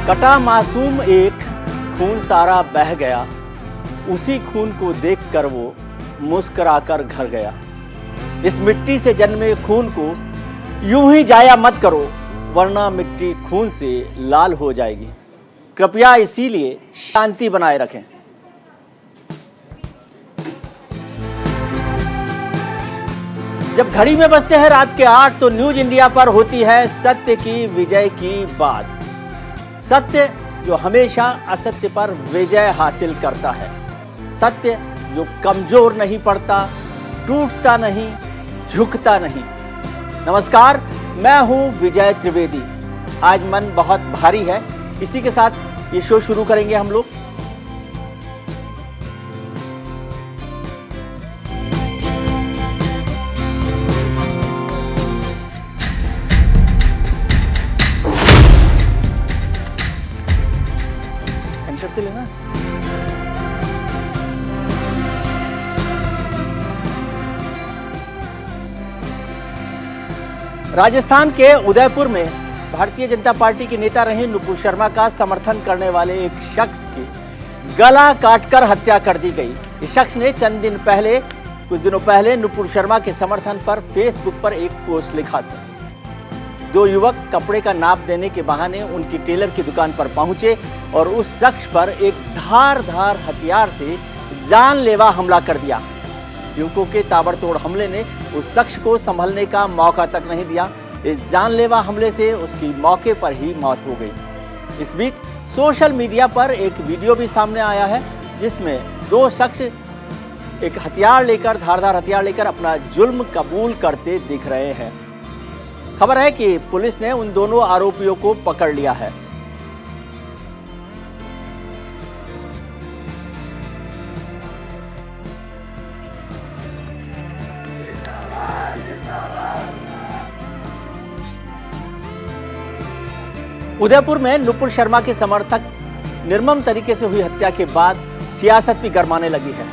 कटा मासूम एक, खून सारा बह गया, उसी खून को देखकर वो मुस्कुराकर घर गया। इस मिट्टी से जन्मे खून को यूं ही जाया मत करो, वरना मिट्टी खून से लाल हो जाएगी। कृपया इसीलिए शांति बनाए रखें। जब घड़ी में बजते हैं रात के 8 तो न्यूज इंडिया पर होती है सत्य की विजय की बात। सत्य जो हमेशा असत्य पर विजय हासिल करता है। सत्य जो कमजोर नहीं पड़ता, टूटता नहीं, झुकता नहीं। नमस्कार, मैं हूं विजय त्रिवेदी। आज मन बहुत भारी है, इसी के साथ ये शो शुरू करेंगे हम लोग। सेंटर से लेना। राजस्थान के उदयपुर में भारतीय जनता पार्टी के नेता रहे नुपुर शर्मा का समर्थन करने वाले एक शख्स की गला काटकर हत्या कर दी गई। इस शख्स ने कुछ दिनों पहले नुपुर शर्मा के समर्थन पर फेसबुक पर एक पोस्ट लिखा था। दो युवक कपड़े का नाप देने के बहाने उनकी टेलर की दुकान पर पहुंचे और उस शख्स पर एक धारदार हथियार से जानलेवा हमला कर दिया। युवकों के ताबड़तोड़ हमले ने उस शख्स को संभलने का मौका तक नहीं दिया। इस जानलेवा हमले से उसकी मौके पर ही मौत हो गई। इस बीच सोशल मीडिया पर एक वीडियो भी सामने आया है जिसमें दो शख्स एक धारदार हथियार लेकर अपना जुल्म कबूल करते दिख रहे हैं। खबर है कि पुलिस ने उन दोनों आरोपियों को पकड़ लिया है। उदयपुर में नुपुर शर्मा के समर्थक निर्मम तरीके से हुई हत्या के बाद सियासत भी गरमाने लगी है।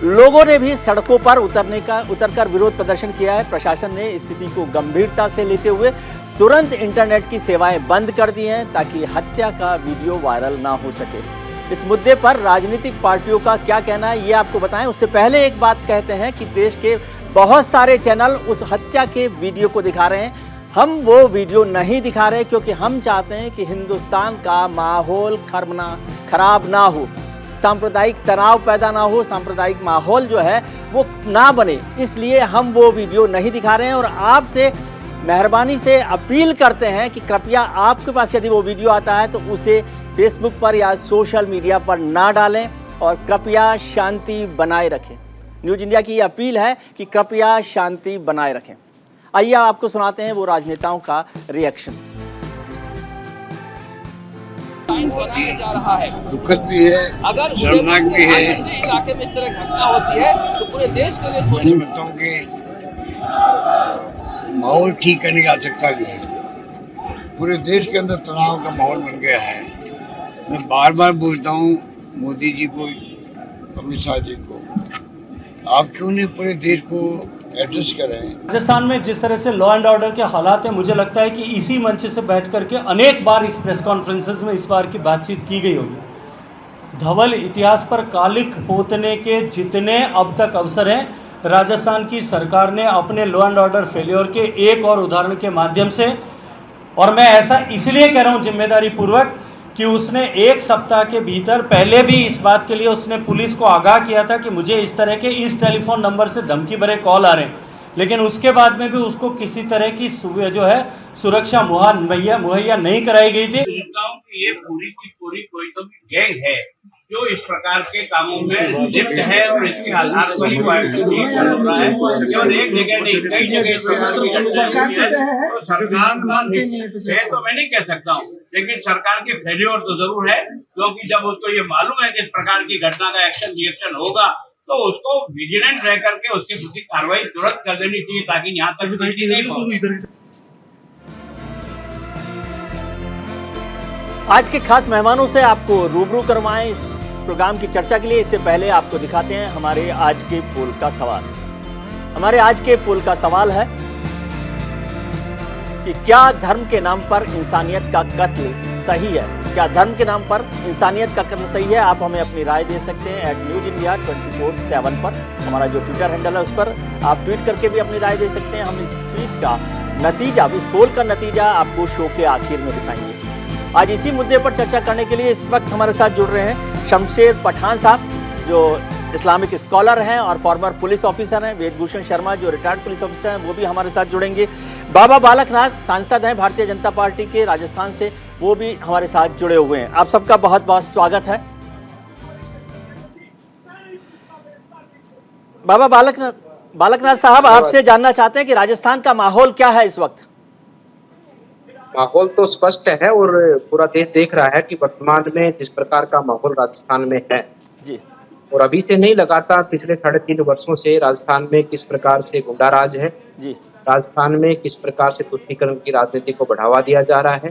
लोगों ने भी सड़कों पर उतरकर विरोध प्रदर्शन किया है। प्रशासन ने स्थिति को गंभीरता से लेते हुए तुरंत इंटरनेट की सेवाएं बंद कर दी हैं ताकि हत्या का वीडियो वायरल ना हो सके। इस मुद्दे पर राजनीतिक पार्टियों का क्या कहना है ये आपको बताएं। उससे पहले एक बात कहते हैं कि देश के बहुत सारे चैनल उस हत्या के वीडियो को दिखा रहे हैं। हम वो वीडियो नहीं दिखा रहे क्योंकि हम चाहते हैं कि हिंदुस्तान का माहौल खराब ना हो, सांप्रदायिक तनाव पैदा ना हो, सांप्रदायिक माहौल जो है वो ना बने, इसलिए हम वो वीडियो नहीं दिखा रहे हैं। और आपसे मेहरबानी से अपील करते हैं कि कृपया आपके पास यदि वो वीडियो आता है तो उसे फेसबुक पर या सोशल मीडिया पर ना डालें और कृपया शांति बनाए रखें। न्यूज इंडिया की अपील है कि कृपया शांति बनाए रखें। आइए आपको सुनाते हैं वो राजनेताओं का रिएक्शन। जा रहा है, दुखद भी है, अगर शर्मनाक भी है। इलाके में इस तरह घटना होती है तो पूरे देश के लिए समझता हूँ कि माहौल ठीक करने की आवश्यकता भी है। पूरे देश के अंदर तनाव का माहौल बन गया है। मैं बार बार पूछता हूँ मोदी जी को, अमित शाह जी को, आप क्यों नहीं पूरे देश को एड्रेस कर रहे हैं। राजस्थान में जिस तरह से लॉ एंड ऑर्डर के हालात हैं, मुझे लगता है कि इसी मंच से बैठ करके अनेक बार इस प्रेस कॉन्फ्रेंसेस में इस बार की बातचीत की गई होगी। धवल इतिहास पर कालिक पोतने के जितने अब तक अवसर हैं, राजस्थान की सरकार ने अपने लॉ एंड ऑर्डर फेल्योर के एक और उदाहरण के माध्यम से, और मैं ऐसा इसलिए कह रहा हूँ जिम्मेदारी पूर्वक कि उसने एक सप्ताह के भीतर पहले भी इस बात के लिए उसने पुलिस को आगाह किया था कि मुझे इस तरह के इस टेलीफोन नंबर से धमकी भरे कॉल आ रहे हैं, लेकिन उसके बाद में भी उसको किसी तरह की जो है सुरक्षा मुहैया नहीं कराई गई थी। ये पूरी की पूरी कोई तो गैंग है जो इस प्रकार के कामों में लिप्त है और इसके आधार पर ही पार्टी चल रहा है। केवल एक जगह नहीं, कई जगह इस प्रकार की तो सरकार है तो मैं नहीं कह सकता हूँ, लेकिन सरकार के फेल्योर तो जरूर है, क्योंकि जब उसको ये मालूम है कि इस प्रकार की घटना का एक्शन रिएक्शन होगा तो उसको विजिलेंट रह करके उसके प्रति कार्रवाई तुरंत कर देनी चाहिए ताकि यहाँ तक स्थिति नहीं पहुंचे। आज के खास मेहमानों से आपको रूबरू करवाएं इस प्रोग्राम की चर्चा के लिए। इससे पहले आपको दिखाते हैं हमारे आज के पोल का सवाल। हमारे आज के पोल का सवाल है कि क्या धर्म के नाम पर इंसानियत का कत्ल सही है? क्या धर्म के नाम पर इंसानियत का कत्ल सही है? आप हमें अपनी राय दे सकते हैं @News India 24/7 पर। हमारा जो ट्विटर हैंडल है उस पर आप ट्वीट करके भी अपनी राय दे सकते हैं। हम इस ट्वीट का नतीजा, इस पोल का नतीजा आपको शो के आखिर में दिखाएंगे। आज इसी मुद्दे पर चर्चा करने के लिए इस वक्त हमारे साथ जुड़ रहे हैं शमशेर पठान साहब, जो इस्लामिक स्कॉलर हैं और फॉर्मर पुलिस ऑफिसर हैं। वेदभूषण शर्मा, जो रिटायर्ड पुलिस ऑफिसर हैं, वो भी हमारे साथ जुड़ेंगे। बाबा बालकनाथ, सांसद हैं भारतीय जनता पार्टी के राजस्थान से, वो भी हमारे साथ जुड़े हुए हैं। आप सबका बहुत बहुत स्वागत है। बाबा बालकनाथ साहब, आपसे जानना चाहते हैं कि राजस्थान का माहौल क्या है इस वक्त? माहौल तो स्पष्ट है और पूरा देश देख रहा है कि वर्तमान में जिस प्रकार का माहौल राजस्थान में है जी, और अभी से नहीं, लगातार पिछले 3.5 वर्षों से राजस्थान में किस प्रकार से गुंडा राज है जी, राजस्थान में किस प्रकार से तुष्टीकरण की राजनीति को बढ़ावा दिया जा रहा है,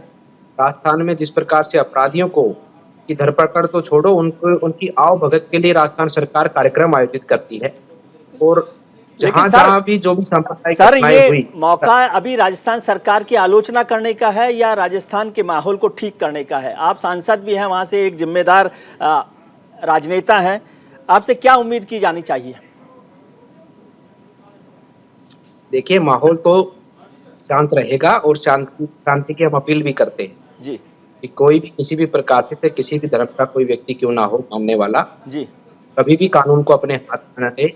राजस्थान में जिस प्रकार से अपराधियों को की धरपकड़ तो छोड़ो, उनको उनकी आओ भगत के लिए राजस्थान सरकार कार्यक्रम आयोजित करती है। और जहां भी जो भी सांप्रदायिक सर, घटनाएं ये हुई, मौका अभी राजस्थान सरकार की आलोचना करने का है या राजस्थान के माहौल को ठीक करने का है? आप सांसद भी हैं, वहां से एक जिम्मेदार राजनेता हैं, आपसे क्या उम्मीद की जानी चाहिए? देखिए, माहौल तो शांत रहेगा और शांति की हम अपील भी करते हैं जी, कि कोई भी किसी भी प्रकार से किसी भी धर्म का कोई व्यक्ति क्यों ना हो मानने वाला, जी, कभी भी कानून को अपने हाथ में न ले।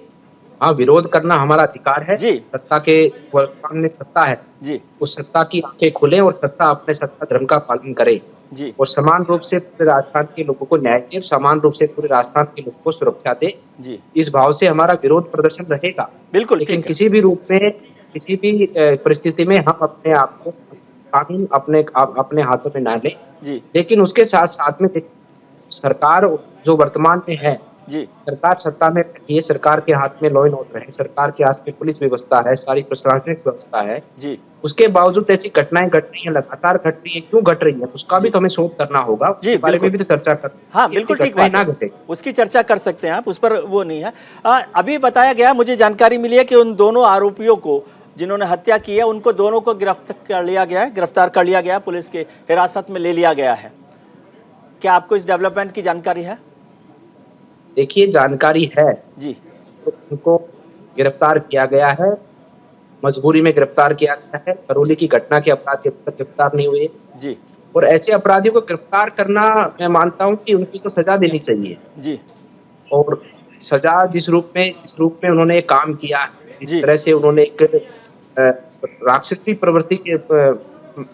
हाँ, विरोध करना हमारा अधिकार है। जी। सत्ता के सामने सत्ता है जी, उस सत्ता की आंखें खुले और सत्ता अपने सत्ता धर्म का पालन करे जी, और समान रूप से पूरे राजस्थान के लोगों को न्याय दे, समान रूप से पूरे राजस्थान के लोगों को सुरक्षा दे। जी, इस भाव से हमारा विरोध प्रदर्शन रहेगा। बिल्कुल लेकिन ठीक है। किसी भी रूप में, किसी भी परिस्थिति में हम अपने आप को कानून अपने हाथों में ना लें। जी, लेकिन उसके साथ साथ में सरकार जो वर्तमान में है, जी, सरकार सत्ता में ये सरकार के हाथ में लॉ एंड ऑर्डर है, सरकार के हाथ में पुलिस व्यवस्था है, सारी प्रशासनिक व्यवस्था है। जी, उसके बावजूद ऐसी घटनाएं घट रही हैं, लगातार घट रही है, क्यों घट रही है, उसका भी तो हमें शोध करना होगा। जी, उसके बारे में बिल्कुल। भी तो चर्चा करना। हाँ, बिल्कुल ठीक बात ना है। घटे, उसकी चर्चा कर सकते हैं आप, उस पर वो नहीं है। अभी बताया गया, मुझे जानकारी मिली है कि उन दोनों आरोपियों को जिन्होंने हत्या की है, उनको दोनों को गिरफ्तार कर लिया गया, पुलिस के हिरासत में ले लिया गया है। क्या आपको इस डेवलपमेंट की जानकारी है? देखिए, जानकारी है जी, तो उनको गिरफ्तार किया गया है, मजबूरी में गिरफ्तार किया गया है। करौली की घटना के अपराधी अब तक गिरफ्तार नहीं हुए जी, और ऐसे अपराधियों को गिरफ्तार करना, मैं मानता हूं कि उनकी तो सजा देनी चाहिए। जी, और सजा जिस रूप में उन्होंने काम किया, जिस जी। तरह से उन्होंने एक राक्षसी प्रवृत्ति के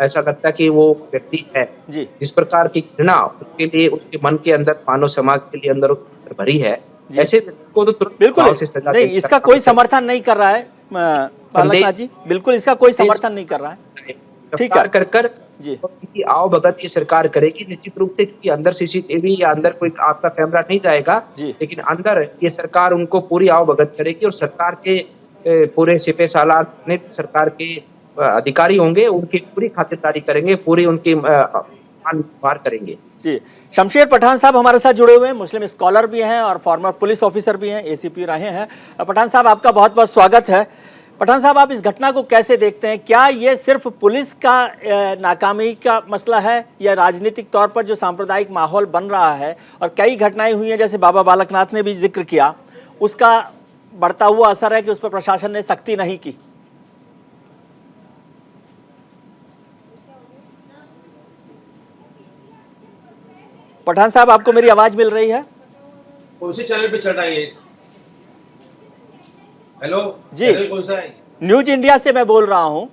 ऐसा लगता है कि वो व्यक्ति है, जी, जिस प्रकार की घृणा उसके लिए, उसके मन के अंदर, मानव समाज के लिए अंदर भरी है, जी। ऐसे व्यक्ति को तो तुरंत बिल्कुल भाव से सजा नहीं, देनी इसका चाहिए। कोई समर्थन नहीं कर रहा है बालकनाथ जी, बिल्कुल इसका कोई समर्थन नहीं कर रहा है। ठीक है। गिरफ्तार कर जी, इनकी आओ भगत ये सरकार करेगी निश्चित रूप से, क्योंकि अंदर सीसीटीवी या अंदर कोई आपका कैमरा नहीं जाएगा, जी। लेकिन अंदर ये सरकार उनको पूरी आओ भगत करेगी और सरकार के पूरे सिपह सालार ने सरकार के अधिकारी होंगे, उनकी पूरी खातिरदारी करेंगे, पूरी उनकी पार करेंगे। जी। शमशेर पठान साहब हमारे साथ जुड़े हुए हैं, मुस्लिम स्कॉलर भी हैं और फॉर्मर पुलिस ऑफिसर भी हैं, ACP रहे हैं। पठान साहब, आपका बहुत बहुत स्वागत है। पठान साहब, आप इस घटना को कैसे देखते हैं? क्या ये सिर्फ पुलिस का नाकामी का मसला है या राजनीतिक तौर पर जो सांप्रदायिक माहौल बन रहा है और कई घटनाएं हुई हैं, जैसे बाबा बालकनाथ ने भी जिक्र किया, उसका बढ़ता हुआ असर है कि उस पर प्रशासन ने सख्ती नहीं की? पठान साहब, आपको मेरी आवाज मिल रही है? उसी चैनल पे चल रहा है ये। हेलो जी। चैनल कौन सा है? न्यूज इंडिया से मैं बोल रहा हूं,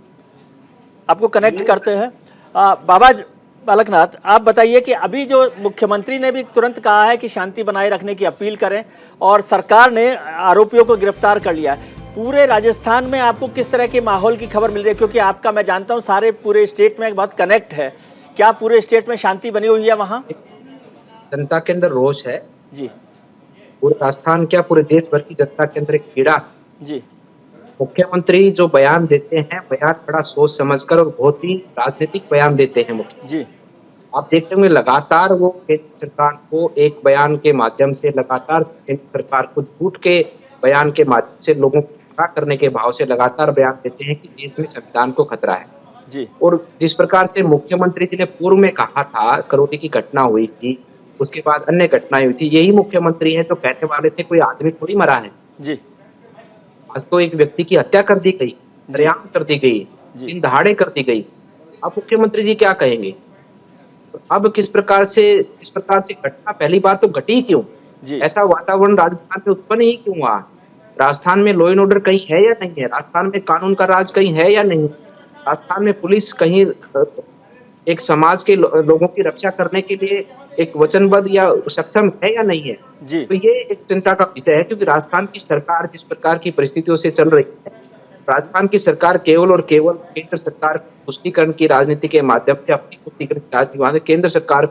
आपको कनेक्ट करते हैं। बाबा बालकनाथ, आप बताइए कि अभी जो मुख्यमंत्री ने भी तुरंत कहा है कि शांति बनाए रखने की अपील करें और सरकार ने आरोपियों को गिरफ्तार कर लिया है, पूरे राजस्थान में आपको किस तरह के माहौल की खबर मिल रही है? क्योंकि आपका, मैं जानता हूं, सारे पूरे स्टेट में बहुत कनेक्ट है। क्या पूरे स्टेट में शांति बनी हुई है वहाँ? जनता के अंदर रोष है जी, पूरे राजस्थान, क्या पूरे देश भर की जनता के अंदर एक पीड़ा। जी, मुख्यमंत्री जो बयान देते हैं, बयान बड़ा सोच समझकर और बहुत ही राजनीतिक बयान देते हैं मुख्यमंत्री। जी, आप देखते होंगे लगातार वो केंद्र सरकार को एक बयान के माध्यम से, लगातार केंद्र सरकार को झूठ के बयान के माध्यम से, लोगों को खड़ा करने के भाव से लगातार बयान देते हैं कि देश में संविधान को खतरा है। जी और जिस प्रकार से मुख्यमंत्री जी ने पूर्व में कहा था, करौली की घटना हुई थी, उसके बाद अन्य घटनाएं हुई थी, यही मुख्यमंत्री हैं जो कहने वाले थे कोई आदमी थोड़ी मरा है, जी आज तो एक व्यक्ति की हत्या कर दी गई, सरेआम कर दी गई, जी। दिन दहाड़े कर दी गई। अब मुख्यमंत्री जी क्या कहेंगे? तो अब इस प्रकार से घटना, पहली बात तो घटी क्यों? जी ऐसा वातावरण राजस्थान में उत्पन्न ही क्यों हुआ? राजस्थान में लॉ एंड ऑर्डर कहीं है या नहीं है? राजस्थान में कानून का राज कहीं है या नहीं? राजस्थान में पुलिस कहीं एक समाज के लोगों की रक्षा करने के लिए एक वचनबद्ध या सक्षम है या नहीं है? जी तो ये एक चिंता का विषय है, क्योंकि राजस्थान की सरकार जिस प्रकार की परिस्थितियों से चल रही है, राजस्थान की सरकार केवल और केवल केंद्र सरकार तुष्टीकरण की राजनीति के माध्यम से अपनी तुष्टीकरण की राजनीति केंद्र सरकार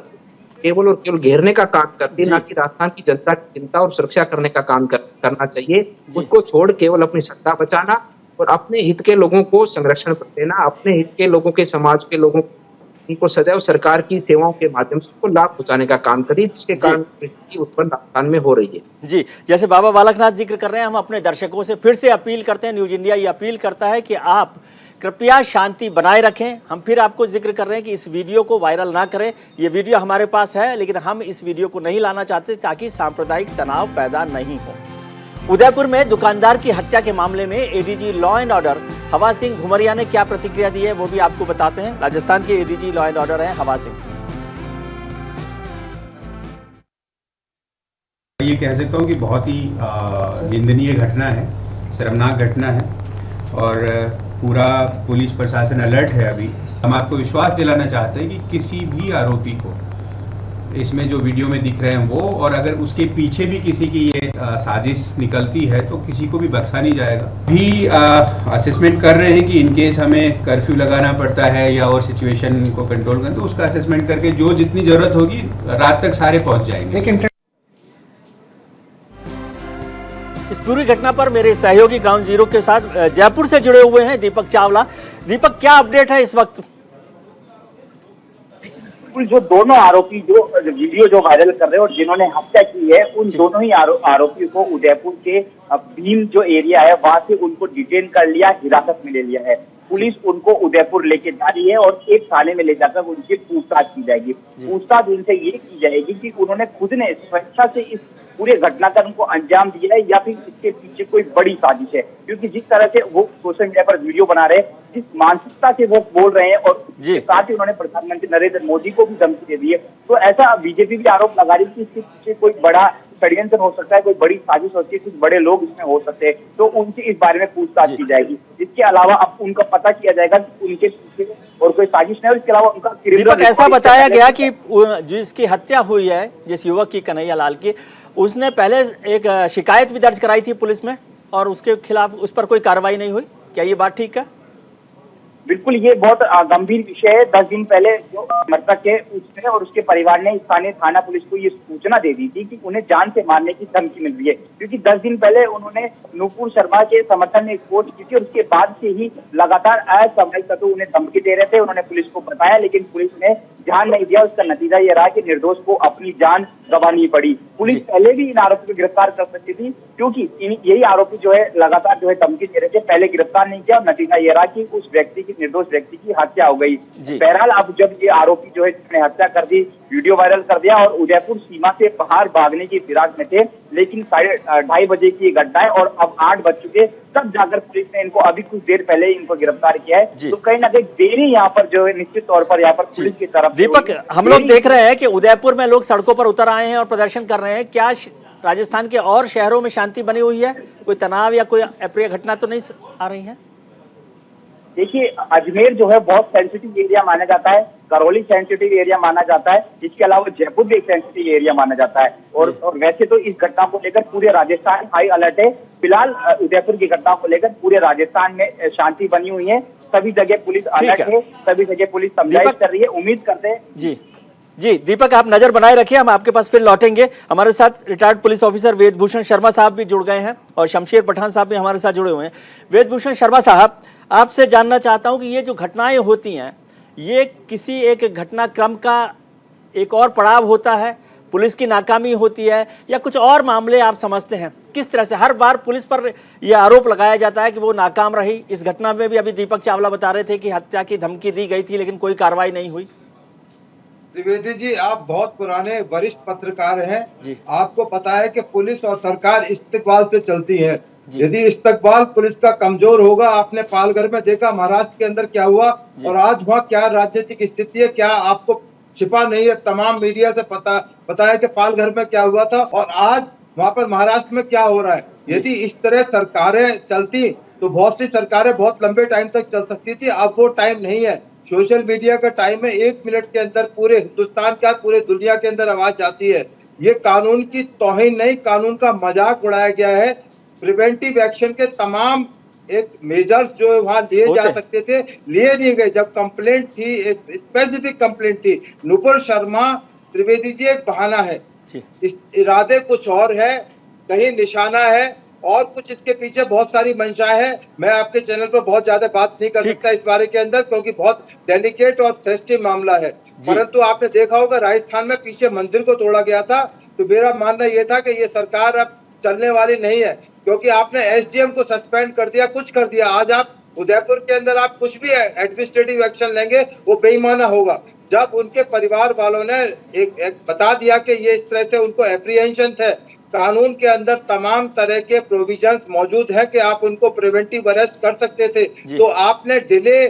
केवल और केवल घेरने का काम करती है, ना कि राजस्थान की जनता की चिंता और सुरक्षा करने का काम करना चाहिए। उसको छोड़ केवल अपनी सत्ता बचाना और अपने हित के लोगों को संरक्षण देना, अपने हित के लोगों के, समाज के लोगों को सदैव सरकार की सेवाओं के माध्यम से उसको लाभ पहुंचाने का काम करिए, जिसके कारण परिस्थिति उत्पन्न राजस्थान में हो रही है। जी, जैसे बाबा बालकनाथ जिक्र कर रहे हैं, हम अपने दर्शकों से फिर से अपील करते हैं, न्यूज इंडिया ये अपील करता है कि आप कृपया शांति बनाए रखें। हम फिर आपको जिक्र कर रहे हैं कि इस वीडियो को वायरल ना करें। ये वीडियो हमारे पास है, लेकिन हम इस वीडियो को नहीं लाना चाहते ताकि सांप्रदायिक तनाव पैदा नहीं हो। उदयपुर में दुकानदार की हत्या के मामले में एडीजी लॉ एंड ऑर्डर हवा सिंह घुमरिया ने क्या प्रतिक्रिया दी है वो भी आपको बताते हैं। राजस्थान के एडीजी लॉ एंड ऑर्डर हैं हवा सिंह। ये कह सकता हूँ कि बहुत ही निंदनीय घटना है, शर्मनाक घटना है और पूरा पुलिस प्रशासन अलर्ट है। अभी हम आपको विश्वास दिलाना चाहते हैं कि किसी भी आरोपी को, इसमें जो वीडियो में दिख रहे हैं वो, और अगर उसके पीछे भी किसी की ये साजिश निकलती है तो किसी को भी बख्शा नहीं जाएगा। भी असेसमेंट कर रहे हैं कि इनकेस हमें कर्फ्यू लगाना पड़ता है या और सिचुएशन को कंट्रोल करना, तो उसका असेसमेंट करके जो जितनी जरूरत होगी रात तक सारे पहुंच जाएंगे। इस पूरी घटना पर मेरे सहयोगी ग्राउंड जीरो के साथ जयपुर से जुड़े हुए हैं दीपक चावला। दीपक, क्या अपडेट है इस वक्त? जो दोनों आरोपी जो वीडियो जो वायरल कर रहे हैं और जिन्होंने हत्या की है, उन दोनों ही आरोपियों को उदयपुर के भीम जो एरिया है वहां से उनको डिटेन कर लिया, हिरासत में ले लिया है। पुलिस उनको उदयपुर लेके जा रही है और एक थाने में ले जाकर उनकी पूछताछ की जाएगी। पूछताछ उनसे ये की जाएगी कि उन्होंने खुद ने स्वेच्छा से इस पूरे घटनाक्रम को अंजाम दिया है या फिर इसके पीछे कोई बड़ी साजिश है, क्योंकि जिस तरह से वो सोशल मीडिया पर वीडियो बना रहे हैं, जिस मानसिकता से वो बोल रहे हैं और साथ ही उन्होंने प्रधानमंत्री नरेंद्र मोदी को भी धमकी दे दी है, तो ऐसा बीजेपी भी आरोप लगा रही है कि इसके पीछे कोई बड़ा षड्यंत्र हो सकता है, कोई बड़ी साजिश होती है, कुछ बड़े लोग इसमें हो सकते हैं, तो उनसे इस बारे में पूछताछ की जाएगी। इसके अलावा अब उनका पता किया जाएगा कि उनके पीछे और कोई साजिश नहीं, और इसके अलावा उनका दीपक, ऐसा बताया गया कि जिसकी हत्या हुई है, जिस युवक की, कन्हैया लाल की, उसने पहले एक शिकायत भी दर्ज कराई थी पुलिस में और उसके खिलाफ उस पर कोई कार्रवाई नहीं हुई। क्या ये बात ठीक है? बिल्कुल, ये बहुत गंभीर विषय है। 10 दिन पहले जो मृतक है उसने और उसके परिवार ने स्थानीय थाना पुलिस को ये सूचना दे दी थी कि उन्हें जान से मारने की धमकी मिल रही है, क्योंकि 10 दिन पहले उन्होंने नुपुर शर्मा के समर्थन में एक पोस्ट की थी और उसके बाद से ही लगातार असामयिक तत्व उन्हें धमकी दे रहे थे। उन्होंने पुलिस को बताया, लेकिन पुलिस ने ध्यान नहीं दिया। उसका नतीजा ये रहा कि निर्दोष को अपनी जान गंवानी पड़ी। पुलिस पहले भी इन आरोपी को गिरफ्तार कर सकती थी, क्योंकि यही आरोपी जो है लगातार जो है धमकी दे रहे थे, पहले गिरफ्तार नहीं किया और नतीजा ये रहा कि उस व्यक्ति की, निर्दोष व्यक्ति की हत्या हो गई। बहरहाल अब जब ये आरोपी जो है जिसने हत्या कर दी, वीडियो वायरल कर दिया और उदयपुर सीमा से बाहर भागने की फिराक में थे, लेकिन 2:30 बजे की घटना है और अब 8 बज चुके, तब जाकर पुलिस ने इनको अभी कुछ देर पहले इनको गिरफ्तार किया है। तो कहीं ना कहीं देरी यहाँ पर जो है निश्चित तौर पर यहाँ पर पुलिस की तरफ। दीपक, हम लोग देख रहे हैं कि उदयपुर में लोग सड़कों पर उतर आए हैं और प्रदर्शन कर रहे हैं। क्या राजस्थान के और शहरों में शांति बनी हुई है? कोई तनाव या कोई अप्रिय घटना तो नहीं आ रही है? देखिए, अजमेर जो है बहुत सेंसिटिव एरिया माना जाता है, करौली सेंसिटिव एरिया माना जाता है, इसके अलावा जयपुर भी एक सेंसिटिव एरिया माना जाता है और वैसे तो इस घटना को लेकर पूरे राजस्थान हाई अलर्ट है। फिलहाल उदयपुर की घटना को लेकर पूरे राजस्थान में शांति बनी हुई है, सभी जगह पुलिस अलर्ट है, सभी जगह पुलिस समझाइश कर रही है। उम्मीद करते हैं जी दीपक, आप नजर बनाए रखिए, हम आपके पास फिर लौटेंगे। हमारे साथ रिटायर्ड पुलिस ऑफिसर वेदभूषण शर्मा साहब भी जुड़ गए हैं और शमशेर पठान साहब भी हमारे साथ जुड़े हुए हैं। वेदभूषण शर्मा साहब, आपसे जानना चाहता हूं कि ये जो घटनाएं होती हैं, ये किसी एक घटनाक्रम का एक और पड़ाव होता है, पुलिस की नाकामी होती है, या कुछ और मामले आप समझते हैं? किस तरह से हर बार पुलिस पर यह आरोप लगाया जाता है कि वो नाकाम रही। इस घटना में भी अभी दीपक चावला बता रहे थे कि हत्या की धमकी दी गई थी लेकिन कोई कार्रवाई नहीं हुई। त्रिवेदी जी, आप बहुत पुराने वरिष्ठ पत्रकार हैं जी। आपको पता है कि पुलिस और सरकार इस्तकबाल से चलती है। यदि इस्तकबाल पुलिस का कमजोर होगा, आपने पालघर में देखा, महाराष्ट्र के अंदर क्या हुआ और आज वहाँ क्या राजनीतिक स्थिति है, क्या आपको छिपा नहीं है, तमाम मीडिया से पता है कि पालघर में क्या हुआ था और आज वहाँ पर महाराष्ट्र में क्या हो रहा है। यदि इस तरह सरकारें चलती तो बहुत सी सरकारें बहुत लंबे टाइम तक चल सकती थी। अब वो टाइम नहीं है, सोशल मीडिया का टाइम है। 1 मिनट के अंदर पूरे हिंदुस्तान क्या पूरे दुनिया के अंदर आवाज जाती है। ये कानून की तौहीन नहीं, कानून का मजाक उड़ाया गया है। प्रिवेंटिव एक्शन के तमाम एक मेजर्स जो वहां लिए जा सकते थे लिए नहीं गए। जब कंप्लेंट थी, एक स्पेसिफिक कंप्लेंट थी, नुपुर शर्मा, त्रिवेदी जी, एक बहाना है, इस इरादे कुछ और है, कहीं निशाना है और कुछ इसके पीछे बहुत सारी मंशाएं हैं। मैं आपके चैनल पर बहुत ज्यादा बात नहीं कर सकता इस बारे के अंदर क्योंकि बहुत डेलिकेट और सेंसिटिव मामला है। परंतु आपने देखा होगा राजस्थान में पीछे मंदिर को तोड़ा गया था, तो मेरा मानना यह था कि ये सरकार अब चलने वाली नहीं है क्योंकि आपने एसडीएम को सस्पेंड कर दिया, कुछ कर दिया। आज आप उदयपुर के अंदर आप कुछ भी एडमिनिस्ट्रेटिव एक्शन लेंगे वो बेईमाना होगा। जब उनके परिवार वालों ने एक बता दिया कि ये इस तरह से उनको एप्रीहेंशन थे, कानून के अंदर तमाम तरह के प्रोविजंस मौजूद है कि आप उनको प्रिवेंटिव अरेस्ट कर सकते थे, तो आपने डिले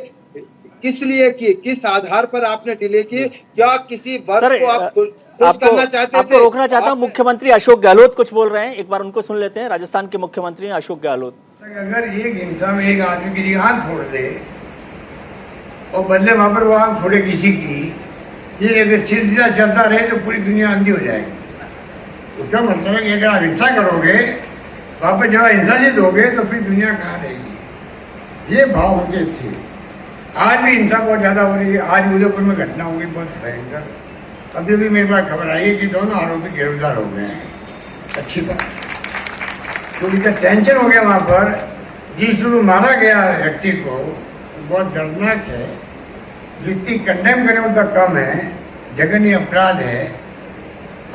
किस लिए की, किस आधार पर आपने डिले की? क्या किसी वर्ग को आप खुश करना चाहते थे? आपको रोकना चाहता हूं, मुख्यमंत्री अशोक गहलोत कुछ बोल रहे हैं, एक बार उनको सुन लेते हैं। राजस्थान के मुख्यमंत्री अशोक गहलोत। अगर एक इंसान एक आदमी की आंख फोड़ दे और बदले वहां पर वो आंख फोड़े किसी की, ये अगर सिलसिला चलता रहे तो पूरी दुनिया अंधी हो जाएगी। उसका मतलब है कि अगर आप हिंसा करोगे, वहां पर जब हिंसा से दोगे तो फिर दुनिया कहाँ रहेगी। ये भाव उनके थे। आज भी हिंसा बहुत ज्यादा हो रही है। आज उदयपुर में घटना हो गई बहुत भयंकर। अभी भी मेरे पास खबर आई है कि दोनों आरोपी गिरफ्तार हो गए हैं। अच्छी बात, तो उनका टेंशन हो गया वहां पर। जिस रूप मारा गया व्यक्ति को बहुत दर्दनाक है। जितनी कंडेम करें उतना कम है, जघन्य अपराध है।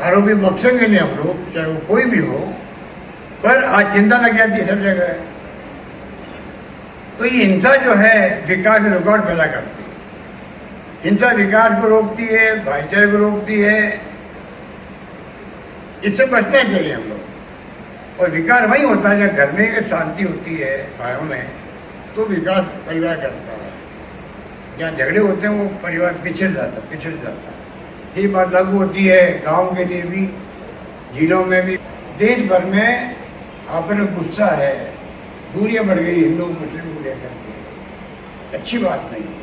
आरोपी बख्शेंगे नहीं हम लोग, चाहे वो कोई भी हो, पर आज चिंता लग जाती है सब जगह। तो ये हिंसा जो है विकास में रुकावट पैदा करती है। हिंसा विकास को रोकती है, भाईचारे को रोकती है। इससे बचना चाहिए हम लोग। और विकास वही होता है जब घर में शांति होती है, भाइयों में, तो विकास परिवार करता है। जहाँ झगड़े होते हैं वो परिवार पिछड़ जाता है। ये बात लागू होती है गांव के लिए भी, जिलों में भी। देश भर में आपने गुस्सा है, दूरियां बढ़ गई हिंदू मुस्लिम को लेकर के। अच्छी बात नहीं है।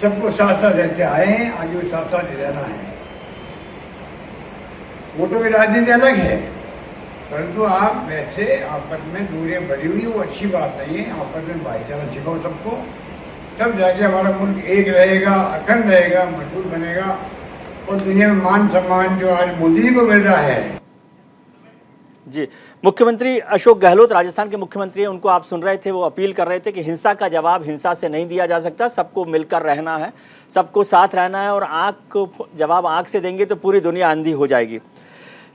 सबको साथ साथ रहते आए हैं, आगे भी साथ साथ रहना है। वोटों की राजनीति अलग है, परंतु आप वैसे आपस में दूरियां बढ़ी हुई, वो अच्छी बात नहीं है। आपस में भाईचारा सिखाओ सबको, तब जाके हमारा मुल्क एक रहेगा, अखंड रहेगा, मजबूत बनेगा और दुनिया में मान सम्मान जो आज मोदी जी को मिल रहा है। जी, मुख्यमंत्री अशोक गहलोत राजस्थान के मुख्यमंत्री हैं, उनको आप सुन रहे थे। वो अपील कर रहे थे कि हिंसा का जवाब हिंसा से नहीं दिया जा सकता, सबको मिलकर रहना है, सबको साथ रहना है और आंख को जवाब आंख से देंगे तो पूरी दुनिया अंधी हो जाएगी।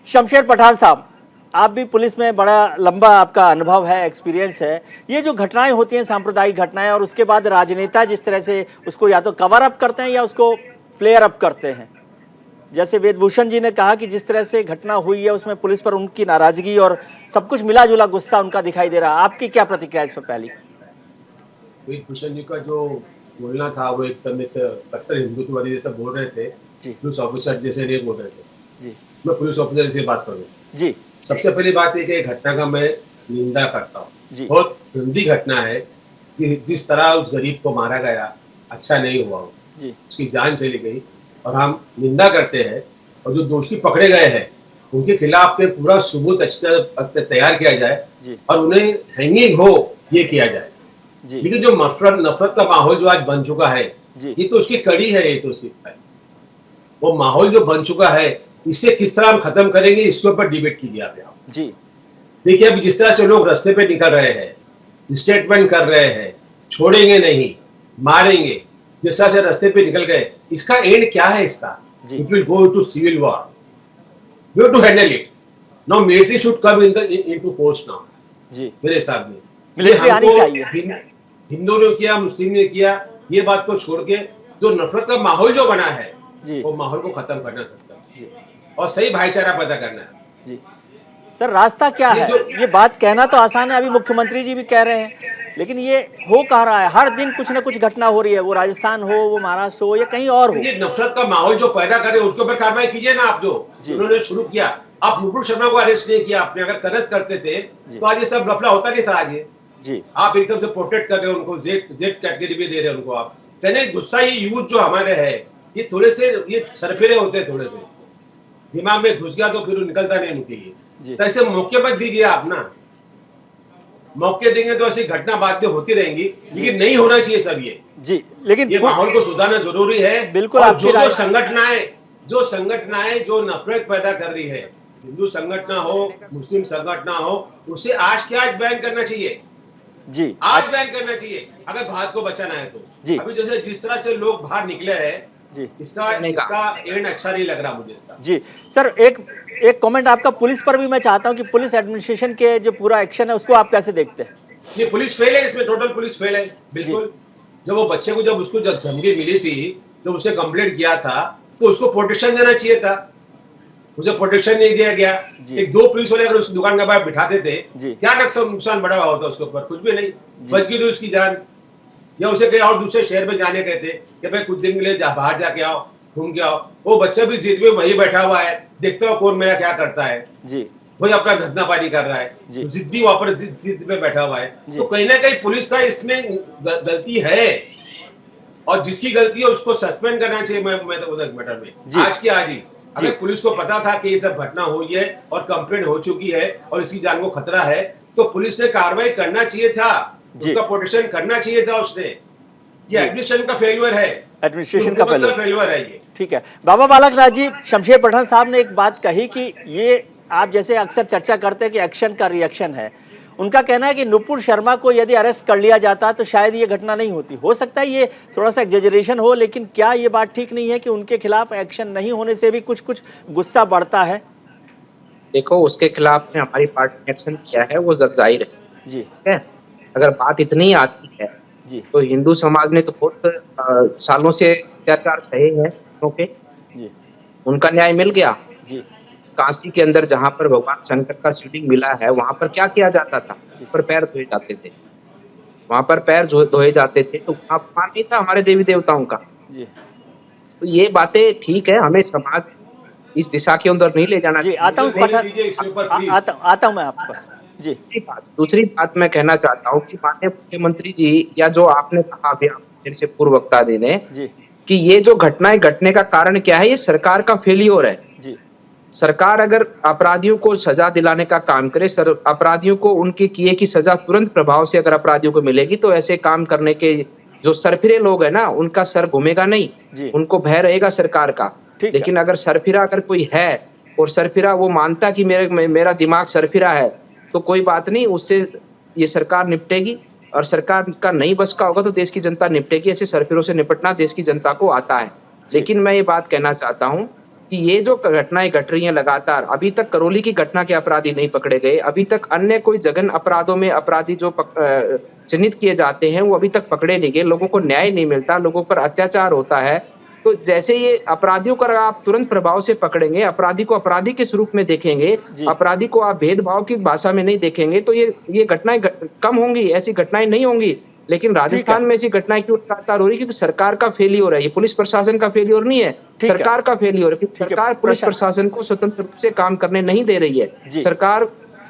शमशेर पठान साहब, आप भी पुलिस में बड़ा लंबा आपका अनुभव है, एक्सपीरियंस है। ये जो घटनाएं होती हैं, सांप्रदायिक घटनाएं, और उसके बाद राजनेता जिस तरह से उसको या तो कवर अप करते हैं या उसको फ्लेयर अप करते हैं, जैसे वेदभूषण जी ने कहा कि जिस तरह से घटना हुई है उसमें पुलिस पर उनकी नाराजगी और सब कुछ मिला जुला गुस्सा उनका दिखाई दे रहा है। आपकी क्या प्रतिक्रिया इस पर? पहली, वेदभूषण जी का जो बोलना था वो एकदम एक कट्टर हिंदुत्ववादी जैसा बोल रहे थे, पुलिस ऑफिसर जैसे नहीं बोल रहे थे। मैं पुलिस ऑफिसर जैसे बात करूँ जी। सबसे पहली बात है कि घटना का मैं निंदा करता हूँ। बहुत गंदी घटना है कि जिस तरह उस गरीब को मारा गया, अच्छा नहीं हुआ, उसकी जान चली गई और हम निंदा करते हैं। और जो दोषी पकड़े गए हैं उनके खिलाफ में पूरा सबूत तैयार किया जाए और उन्हें हैंगिंग हो ये किया जाए। लेकिन जो नफरत का माहौल जो आज बन चुका है, ये तो उसकी कड़ी है। ये तो वो माहौल जो बन चुका है, इसे किस तरह हम खत्म करेंगे, इसके ऊपर डिबेट कीजिए आप यहाँ जी। देखिए अभी जिस तरह से लोग रास्ते पे निकल रहे हैं, स्टेटमेंट कर रहे हैं, छोड़ेंगे नहीं, मारेंगे, जिस तरह से रास्ते पे निकल गए, इसका एंड क्या है? इसका it will go to civil war. We have to handle it. Now military should come into force now. जी मेरे हिसाब में मिलिट्री आनी चाहिए। हिंदुओं ने किया, मुस्लिम ने किया, ये बात को छोड़ के जो नफरत का माहौल जो बना है जी वो माहौल को खत्म करना सकता है जी और सही भाईचारा पैदा करना है। जी सर रास्ता क्या है? ये बात कहना तो आसान है, अभी मुख्यमंत्री जी भी कह रहे हैं, लेकिन ये हो कह रहा है, हर दिन कुछ ना कुछ घटना हो रही है, वो राजस्थान हो, वो महाराष्ट्र हो या कहीं और हो। ये नफरत का माहौल जो पैदा करे उसके ऊपर कार्रवाई कीजिए ना आप, जो उन्होंने शुरू किया। आप नुपुर शर्मा को अरेस्ट नहीं किया आपने, अगर अरेस्ट करते थे तो आज ये सब लफड़ा होता नहीं था आज ये। जी आप एकदम से प्रोटेक्ट कर रहे हो उनको, जेड कैटेगरी भी दे रहे हो उनको। आप कहने गुस्सा ये यूथ जो हमारे है ये थोड़े से ये सरफिरे होते हैं, थोड़े से दिमाग में घुस गया तो फिर निकलता नहीं उनकी। तो ऐसे मौके मत दीजिए आप ना, मौके देंगे तो ऐसी घटना बाद में होती रहेंगी, लेकिन नहीं होना चाहिए सब ये। जी लेकिन ये माहौल को सुधारना जरूरी है। बिल्कुल। और जो संगठनाएं जो नफरत पैदा कर रही है, हिंदू संगठन हो, मुस्लिम संगठन हो, उसे आज के आज बैन करना चाहिए जी, आज बैन करना चाहिए अगर भारत को बचाना है तो जी। अभी जैसे जिस तरह से लोग बाहर निकले हैं जी इसका एंड अच्छा नहीं लग रहा मुझे इसका। जी सर एक कमेंट आपका पुलिस पर भी मैं चाहता हूं कि पुलिस एडमिनिस्ट्रेशन के जो पूरा एक्शन है उसको आप कैसे देखते हैं? ये पुलिस फेल है, इसमें टोटल पुलिस फेल है बिल्कुल। जब वो बच्चे को जब उसको जब धमकी मिली थी, जब उसे कंप्लेंट किया था तो उसको प्रोटेक्शन देना चाहिए था, उसे प्रोटेक्शन नहीं दिया गया। एक दो पुलिस वाले अगर उस दुकान के बाहर बिठाते थे क्या नुकसान बड़ा हुआ होता उसके ऊपर? कुछ भी नहीं, बच गई थी उसकी जान। या उसे कहीं और दूसरे शहर में जाने कहते कि भाई कुछ दिन के लिए बाहर जाके आओ, घूम के आओ, वो बच्चा भी जिद में वही बैठा हुआ है, देखते हो कौन मेरा क्या करता है जी, वही अपना धंधापानी कर रहा है, जिद्दी वहां पर जिद में बैठा हुआ है। तो कहीं ना कहीं पुलिस का इसमें गलती है और जिसकी गलती है उसको सस्पेंड करना चाहिए। मैं तो इस मैटर में आज की आज ही अगर पुलिस को पता था कि ये सब घटना हुई है और कंप्लेंट हो चुकी है और इसकी जान को खतरा है तो पुलिस ने कार्रवाई करना चाहिए था, उसका प्रोटेक्शन करना चाहिए था उसने। ये एडमिनिस्ट्रेशन का फेलियर है, एडमिनिस्ट्रेशन का फेलियर है ये। ठीक है बाबा बालक नाथ जी, शमशेर पठान साहब ने एक बात कही कि ये आप जैसे अक्सर चर्चा करते हैं कि एक्शन का रिएक्शन है, उनका कहना है कि नुपुर शर्मा को यदि अरेस्ट कर लिया जाता तो शायद ये घटना नहीं होती। हो सकता है ये थोड़ा सा एग्जेजरेशन हो, लेकिन क्या ये बात ठीक नहीं है कि उनके खिलाफ एक्शन नहीं होने से भी कुछ कुछ गुस्सा बढ़ता है? देखो उसके खिलाफ में हमारी पार्टी ने एक्शन किया है, वो जाहिर है जी। है अगर बात इतनी आती है जी तो हिंदू समाज ने तो बहुत सालों से अत्याचार सहे हैं क्योंकि जी उनका न्याय मिल गया जी। काशी के अंदर जहाँ पर भगवान शंकर का शिवलिंग मिला है वहां पर क्या किया जाता था? पर पैर धोए जाते थे, वहां पर पैर धोए जाते थे, तो वहां अपमान नहीं था हमारे देवी देवताओं का जी। तो ये बातें ठीक है, हमें समाज इस दिशा के अंदर नहीं ले जाना जी। आता हूँ मैं आपके पास जी। दूसरी बात मैं कहना चाहता हूँ कि माननीय मुख्यमंत्री जी या जो आपने कहा अभी मेरे से पूर्व वक्ता जी ने कि ये जो घटनाएं घटने का कारण क्या है, ये सरकार का फेलियर है जी। सरकार अगर अपराधियों को सजा दिलाने का काम करे, अपराधियों को उनके किए की सजा तुरंत प्रभाव से अगर अपराधियों को मिलेगी तो ऐसे काम करने के जो सरफिरे लोग है ना उनका सर घूमेगा नहीं, उनको भय रहेगा सरकार का। लेकिन अगर सरफिरा अगर कोई है और सरफिरा वो मानता कि मेरा दिमाग सरफिरा है तो कोई बात नहीं, उससे ये सरकार निपटेगी और सरकार का नहीं बस का होगा तो देश की जनता निपटेगी। ऐसे सरफिरों से निपटना देश की जनता को आता है। लेकिन मैं ये बात कहना चाहता हूँ कि ये जो घटनाएं घट रही हैं लगातार, अभी तक करौली की घटना के अपराधी नहीं पकड़े गए, अभी तक अन्य कोई जघन्य अपराधों में अपराधी जो चिन्हित किए जाते हैं वो अभी तक पकड़े नहीं गए, लोगों को न्याय नहीं मिलता, लोगों पर अत्याचार होता है। तो जैसे ये अपराधियों को आप तुरंत प्रभाव से पकड़ेंगे, अपराधी को अपराधी के स्वरूप में देखेंगे, अपराधी को आप भेदभाव की भाषा में नहीं देखेंगे तो ये घटनाएं कम होंगी, ऐसी घटनाएं नहीं होंगी। लेकिन राजस्थान में ऐसी घटनाएं क्यों लगातार हो रही है? क्योंकि सरकार का फेलियर है, ये पुलिस प्रशासन का फेलियर नहीं है, सरकार का फेलियर है। सरकार पुलिस प्रशासन को स्वतंत्र रूप से काम करने नहीं दे रही है। सरकार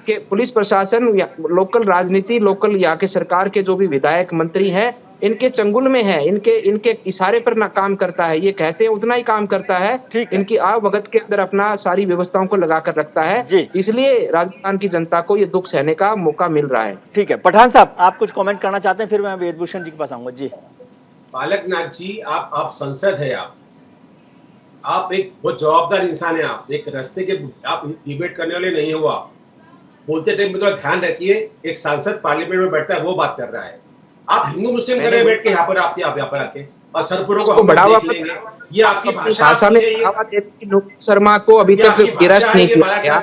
के पुलिस प्रशासन, लोकल राजनीति, लोकल यहाँ के सरकार के जो भी विधायक मंत्री है इनके चंगुल में है, इनके इशारे पर ना काम करता है, ये कहते हैं उतना ही काम करता है, इनकी आवभगत के अंदर अपना सारी व्यवस्थाओं को लगा कर रखता है। इसलिए राजस्थान की जनता को ये दुख सहने का मौका मिल रहा है। ठीक है पठान साहब, आप कुछ कमेंट करना चाहते हैं, फिर मैं वेदभूषण जी के पास आऊंगा जी। बालक नाथ जी, आप संसद है, आप एक बहुत जवाबदार इंसान है, आप एक रास्ते के आप डिबेट करने वाले नहीं हो। आप बोलते टाइम में थोड़ा ध्यान रखिए, एक सांसद पार्लियामेंट में बैठता है वो बात कर रहा है, आप हिंदू मुस्लिम कर रहे बैठ के यहाँ पर आके और सरपुरों को हम देख लेंगे। ये आपकी भाषा में नुपुर शर्मा को अभी तक गिरफ्तार नहीं किया गया,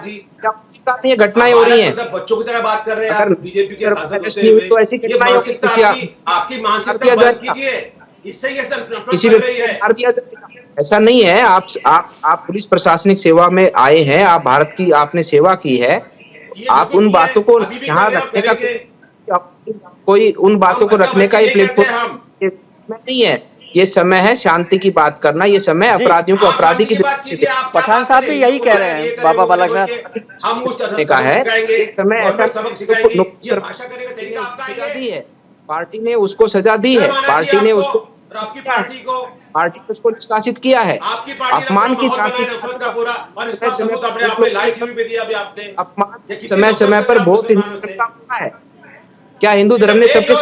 ये घटनाएं हो रही हैं। मतलब बच्चों की तरह बात कर रहे हैं आप, अगर बीजेपी के सांसद अरेस्ट होते नहीं हुई हुए। तो ऐसी ये घटनाएं मानसिकता आपकी मानसिकता बंद कीजिए, इससे ये सब नफरत किसी बढ़ व्यक्ति रही को है। मार दिया जाएगा, ऐसा नहीं है। आप पुलिस प्रशासनिक सेवा में आए हैं, आप भारत की आपने सेवा की है, आप उन बातों को यहाँ रखने का कोई उन बातों को रखने का ये प्लेटफॉर्म नहीं है। ये समय है शांति की बात करना, ये समय अपराधियों को अपराधी की पठान साहब भी यही कह रहे हैं बाबा बालकनाथ का है। समय ऐसा सजा दी है, पार्टी ने उसको सजा दी है, पार्टी ने उसको निष्कासित किया है। अपमान की अपमान समय समय पर बहुत है। क्या हिंदू धर्म ने सबके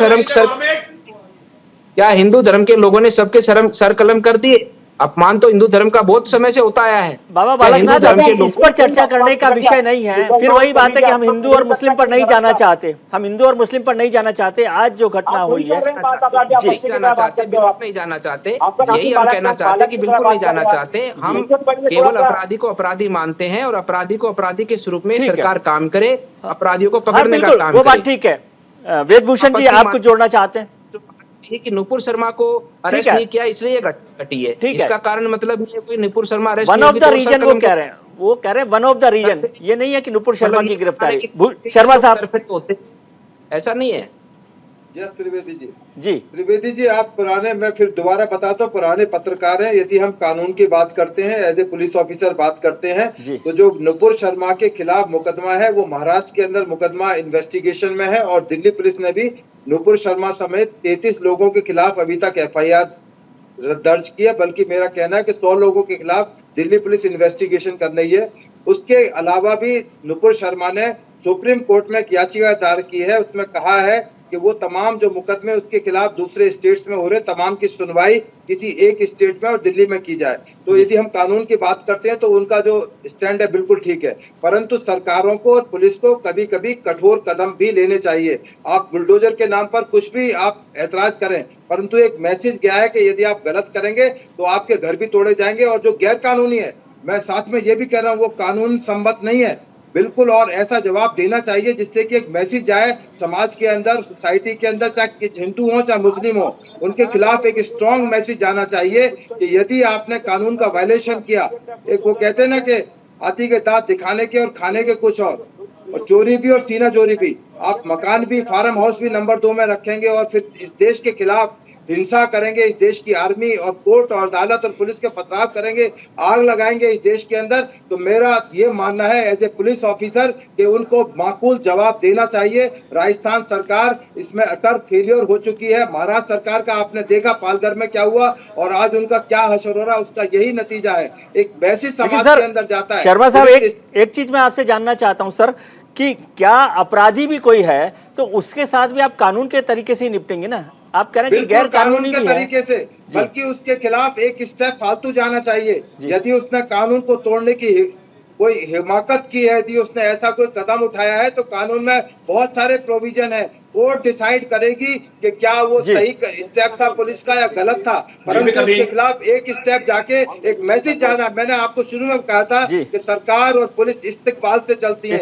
क्या हिंदू धर्म के लोगों ने सबके सर कलम कर दिए? अपमान तो हिंदू धर्म का बहुत समय से होता आया है। बाबा बालकनाथ, अभी इस पर चर्चा करने का विषय नहीं है। फिर वही बात है कि हम हिंदू और मुस्लिम पर नहीं जाना चाहते, हम हिंदू और मुस्लिम पर नहीं जाना चाहते। आज जो घटना हुई है जी जाना चाहते, बिल्कुल नहीं जाना चाहते, यही हम कहना चाहते कि बिल्कुल नहीं जाना चाहते। हम केवल अपराधी को अपराधी मानते हैं और अपराधी को अपराधी के स्वरूप में सरकार काम करे, अपराधियों को पकड़ने का काम वो बात ठीक है। वेदभूषण जी, आप कुछ जोड़ना चाहते हैं? कि नुपुर शर्मा को अरेस्ट नहीं किया इसलिए ये घटी है, इसका कारण मतलब नहीं है कोई Nupur Sharma arrest one of the reason वो कह रहे हैं, वन ऑफ द रीजन। ये नहीं है कि नुपुर शर्मा की गिरफ्तारी। शर्मा साहब, ऐसा नहीं है। यस त्रिवेदी जी। जी त्रिवेदी जी, आप पुराने, मैं फिर दोबारा बताता हूँ, पुराने पत्रकार हैं। यदि हम कानून की बात करते हैं, एज ए पुलिस ऑफिसर बात करते हैं, तो जो नुपुर शर्मा के खिलाफ मुकदमा है वो महाराष्ट्र के अंदर मुकदमा इन्वेस्टिगेशन में है और दिल्ली पुलिस ने भी नुपुर शर्मा समेत 33 लोगों के खिलाफ अभी तक FIR दर्ज किया। बल्कि मेरा कहना है कि 100 लोगों के खिलाफ दिल्ली पुलिस इन्वेस्टिगेशन कर रही है। उसके अलावा भी नुपुर शर्मा ने सुप्रीम कोर्ट में एक याचिका दायर की है। उसमें कहा है कि वो तमाम जो मुकदमे उसके खिलाफ दूसरे स्टेट्स में हो रहे, तमाम की सुनवाई किसी एक स्टेट में और दिल्ली में की जाए। तो यदि हम कानून की बात करते हैं तो उनका जो स्टैंड है बिल्कुल ठीक है, परंतु सरकारों को और पुलिस को कभी कभी कठोर कदम भी लेने चाहिए। आप बुलडोजर के नाम पर कुछ भी आप ऐतराज करें, परंतु एक मैसेज गया है कि यदि आप गलत करेंगे तो आपके घर भी तोड़े जाएंगे। और जो गैर कानूनी है, मैं साथ में ये भी कह रहा हूँ, वो कानून सम्मत नहीं है बिल्कुल। और ऐसा जवाब देना चाहिए जिससे कि एक मैसेज जाए समाज के अंदर, सोसाइटी के अंदर, चाहे हिंदू हो चाहे मुस्लिम हो, उनके खिलाफ एक स्ट्रॉन्ग मैसेज जाना चाहिए कि यदि आपने कानून का वायलेशन किया, एक वो कहते हैं ना कि हाथी के दांत दिखाने के और खाने के कुछ और चोरी भी और सीना चोरी भी, आप मकान भी, फार्म हाउस भी नंबर 2 में रखेंगे और फिर इस देश के खिलाफ हिंसा करेंगे, इस देश की आर्मी और कोर्ट और अदालत और पुलिस के पथराव करेंगे, आग लगाएंगे इस देश के अंदर, तो मेरा ये मानना है एज ए पुलिस ऑफिसर कि उनको माकूल जवाब देना चाहिए। राजस्थान सरकार इसमें अटर फेलियर हो चुकी है। महाराष्ट्र सरकार का आपने देखा पालघर में क्या हुआ और आज उनका क्या हशर हो रहा है, उसका यही नतीजा है। एक मैसेज समाज के अंदर जाता है। शर्मा साहब, एक चीज मैं आपसे जानना चाहता हूँ सर, कि क्या अपराधी भी कोई है तो उसके साथ भी आप कानून के तरीके से ही निपटेंगे ना? आप कह रहे हैं कि गैर कानूनी भी है तरीके से, बल्कि उसके खिलाफ एक स्टेप फालतू जाना चाहिए। यदि उसने कानून को तोड़ने की कोई हिमाकत की है, यदि उसने ऐसा कोई कदम उठाया है, तो कानून में बहुत सारे प्रोविजन है। कोर्ट डिसाइड करेगी कि क्या वो सही स्टेप था पुलिस का या गलत था, परंतु उसके खिलाफ एक स्टेप जाके एक मैसेज जाना। मैंने आपको शुरू में कहा था कि सरकार और पुलिस इस्तकबाल से चलती है।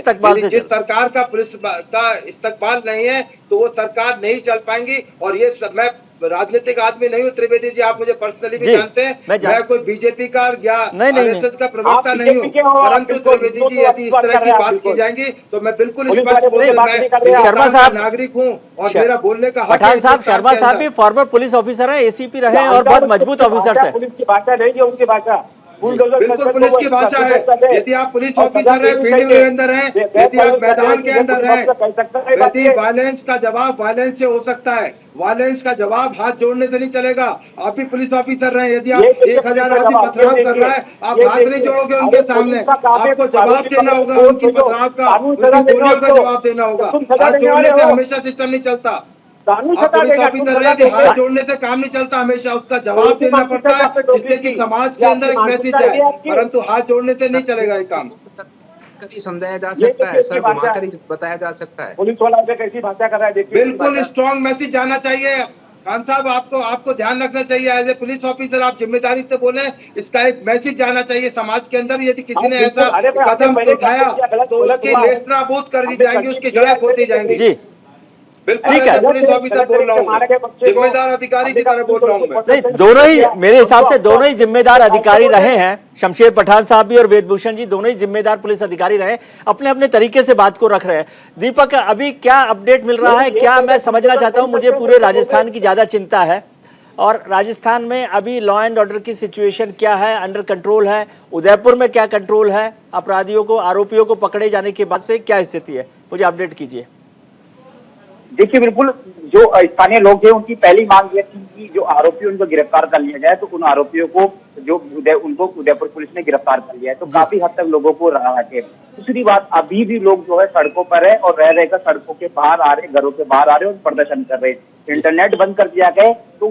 जिस सरकार का पुलिस का इस्तकबाल नहीं है तो वो सरकार नहीं चल पाएंगी। और ये मैं राजनीतिक आदमी नहीं हूँ त्रिवेदी जी, आप मुझे पर्सनली भी जानते हैं, मैं कोई बीजेपी का या आरएसएस का प्रवक्ता नहीं हूँ, परंतु त्रिवेदी जी यदि इस तरह की बात की जाएंगी तो मैं बिल्कुल स्पष्ट बोलूंगा, मैं शर्मा साहब नागरिक हूँ और मेरा बोलने का हक है। पठान साहब, शर्मा साहब भी फॉर्मर पुलिस ऑफिसर है, ACP रहे और बहुत मजबूत ऑफिसर है। पुलिस की भाषा नहीं है, उनकी भाषा बिल्कुल पुलिस की भाषा है। यदि आप पुलिस ऑफिसर है, फील्ड के अंदर है, यदि आप मैदान के अंदर है, यदि वायलेंस का जवाब वायलेंस से हो सकता है, वायलेंस का जवाब हाथ जोड़ने से नहीं चलेगा। आप भी पुलिस ऑफिसर रहे, यदि आप 1000 आदमी पथराव कर रहा है, आप हाथ नहीं जोड़ोगे उनके सामने, आपको जवाब देना होगा उनकी पथराव का, उनकी गोलियों का जवाब देना होगा। हाथ जोड़ने से हमेशा सिस्टम नहीं चलता। पुलिस ऑफिसर है, हाथ जोड़ने से काम नहीं चलता, हमेशा उसका जवाब देना पड़ता है जिससे कि समाज के अंदर एक मैसेज है, परंतु हाथ जोड़ने से नहीं चलेगा ये काम। समझाया जा सकता है सर, घुमाकर ही बताया जा सकता है। पुलिस वाला कैसी भाषा कर रहा है, बिल्कुल स्ट्रॉन्ग मैसेज जाना चाहिए। खान साहब आपको ध्यान रखना चाहिए, एज ए पुलिस ऑफिसर आप जिम्मेदारी से बोले, इसका एक मैसेज जाना चाहिए समाज के अंदर। यदि किसी ने ऐसा कदम उठाया तो उसकी नेस्तनाबूद कर दी जाएंगी, उसकी जड़ें खोदी जाएंगी। जी बिल्कुल, ठीक है। पुलिस ऑफिसर बोल रहा हूँ, जिम्मेदार अधिकारी की तरह बोल रहा हूँ मैं। नहीं, दोनों ही मेरे हिसाब से दोनों ही जिम्मेदार अधिकारी रहे हैं। शमशेर पठान साहब भी और वेदभूषण जी दोनों ही जिम्मेदार पुलिस अधिकारी रहे, अपने अपने तरीके से बात को रख रहे हैं। दीपक, अभी क्या अपडेट मिल रहा है? क्या मैं समझना चाहता हूं, मुझे पूरे राजस्थान की ज्यादा चिंता है, और राजस्थान में अभी लॉ एंड ऑर्डर की सिचुएशन क्या है? अंडर कंट्रोल है? उदयपुर में क्या कंट्रोल है? अपराधियों को, आरोपियों को पकड़े जाने के बाद से क्या स्थिति है, मुझे अपडेट कीजिए। देखिए, बिल्कुल जो स्थानीय लोग थे उनकी पहली मांग ये थी कि जो आरोपी उनको गिरफ्तार कर लिया जाए, तो उन आरोपियों को उनको उदयपुर पुलिस ने गिरफ्तार कर लिया है, तो काफी हद तक लोगों को राहत है। दूसरी बात, अभी भी लोग जो है सड़कों पर है और रह रहकर सड़कों के बाहर आ रहे, घरों के बाहर आ रहे और प्रदर्शन कर रहे हैं। इंटरनेट बंद कर दिया गया, तो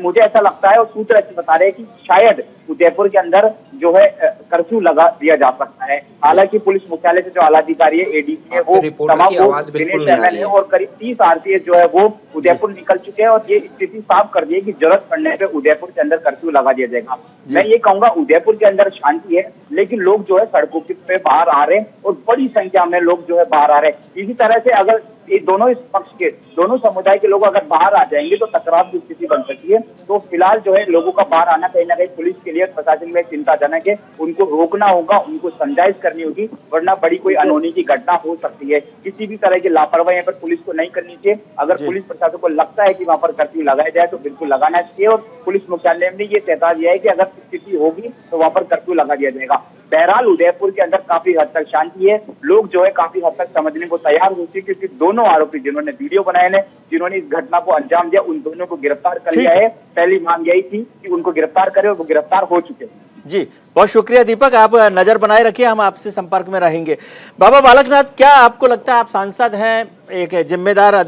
मुझे ऐसा लगता है और सूत्र ऐसे बता रहे हैं कि शायद उदयपुर के अंदर जो है कर्फ्यू लगा दिया जा सकता है। हालांकि पुलिस मुख्यालय से जो आला अधिकारी है, एडीसी है, वो तमाम दिनेश एमएल है और करीब 30 आरपीएफ जो है वो उदयपुर निकल चुके हैं और ये स्थिति साफ कर दी है कि जरूरत पड़ने पे उदयपुर के अंदर कर्फ्यू लगा दिया जाएगा। मैं ये कहूंगा, उदयपुर के अंदर शांति है, लेकिन लोग जो है सड़कों पे बाहर आ रहे हैं और बड़ी संख्या में लोग जो है बाहर आ रहे हैं। इसी तरह से अगर ये दोनों इस पक्ष के, दोनों समुदाय के लोग अगर बाहर आ जाएंगे तो टकराव की स्थिति बन सकती है। तो फिलहाल जो है लोगों का बाहर आना कहीं ना कहीं पुलिस के लिए, प्रशासन में चिंताजनक है। उनको रोकना होगा, उनको समझाइश करनी होगी, वरना बड़ी कोई अनहोनी की घटना हो सकती है। किसी भी तरह की लापरवाही पर पुलिस को नहीं करनी चाहिए। अगर पुलिस प्रशासन को लगता है कि वहां पर कर्फ्यू लगाया जाए तो बिल्कुल लगाना चाहिए, और पुलिस मुख्यालय ने ये चेता दिया है कि अगर स्थिति होगी तो वहां पर कर्फ्यू लगा दिया जाएगा। बहरहाल उदयपुर के अंदर काफी हद तक शांति है, लोग जो है काफी हद तक समझने को तैयार होते हैं, क्योंकि दोनों आरोपी जिन्होंने वीडियो बनाए हैं, जिन्होंने इस घटना को अंजाम दिया, उन दोनों को गिरफ्तार कर लिया है। पहली मांग यही थी कि उनको गिरफ्तार करें और वो गिरफ्तार हो चुके हैं। जी, बहुत शुक्रिया दीपक, आप नजर बनाए रखिए, हम आपसे संपर्क में रहेंगे। बाबा बालकनाथ, क्या आपको लगता है, आप सांसद हैं, एक जिम्मेदार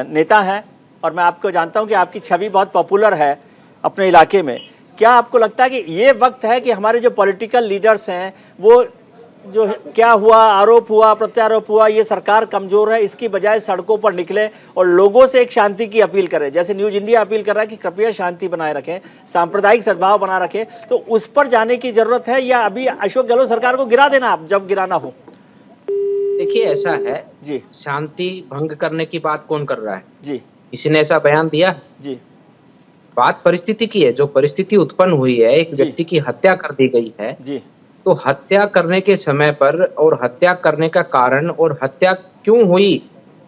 नेता हैं, और मैं आपको जानता हूं कि आपकी छवि बहुत पॉपुलर है अपने इलाके में, क्या आपको लगता है कि ये वक्त है कि हमारे जो पॉलिटिकल लीडर्स हैं, वो जो क्या हुआ, आरोप हुआ, प्रत्यारोप हुआ, ये सरकार कमजोर है, इसकी बजाय सड़कों पर निकले और लोगों से एक शांति की अपील करें? जैसे न्यूज इंडिया अपील कर रहा है कि कृपया शांति बनाए रखें, सांप्रदायिक सद्भाव बना रखें, तो उस पर जाने की जरूरत है, या अभी अशोक गहलोत सरकार को गिरा देना आप जब गिराना हो? देखिए, ऐसा है जी, शांति भंग करने की बात कौन कर रहा है? जी, किसी ने ऐसा बयान दिया? जी, बात परिस्थिति की है। जो परिस्थिति उत्पन्न हुई है, एक व्यक्ति की हत्या कर दी गई है, जी, तो हत्या करने के समय पर, और हत्या करने का कारण और हत्या क्यों हुई,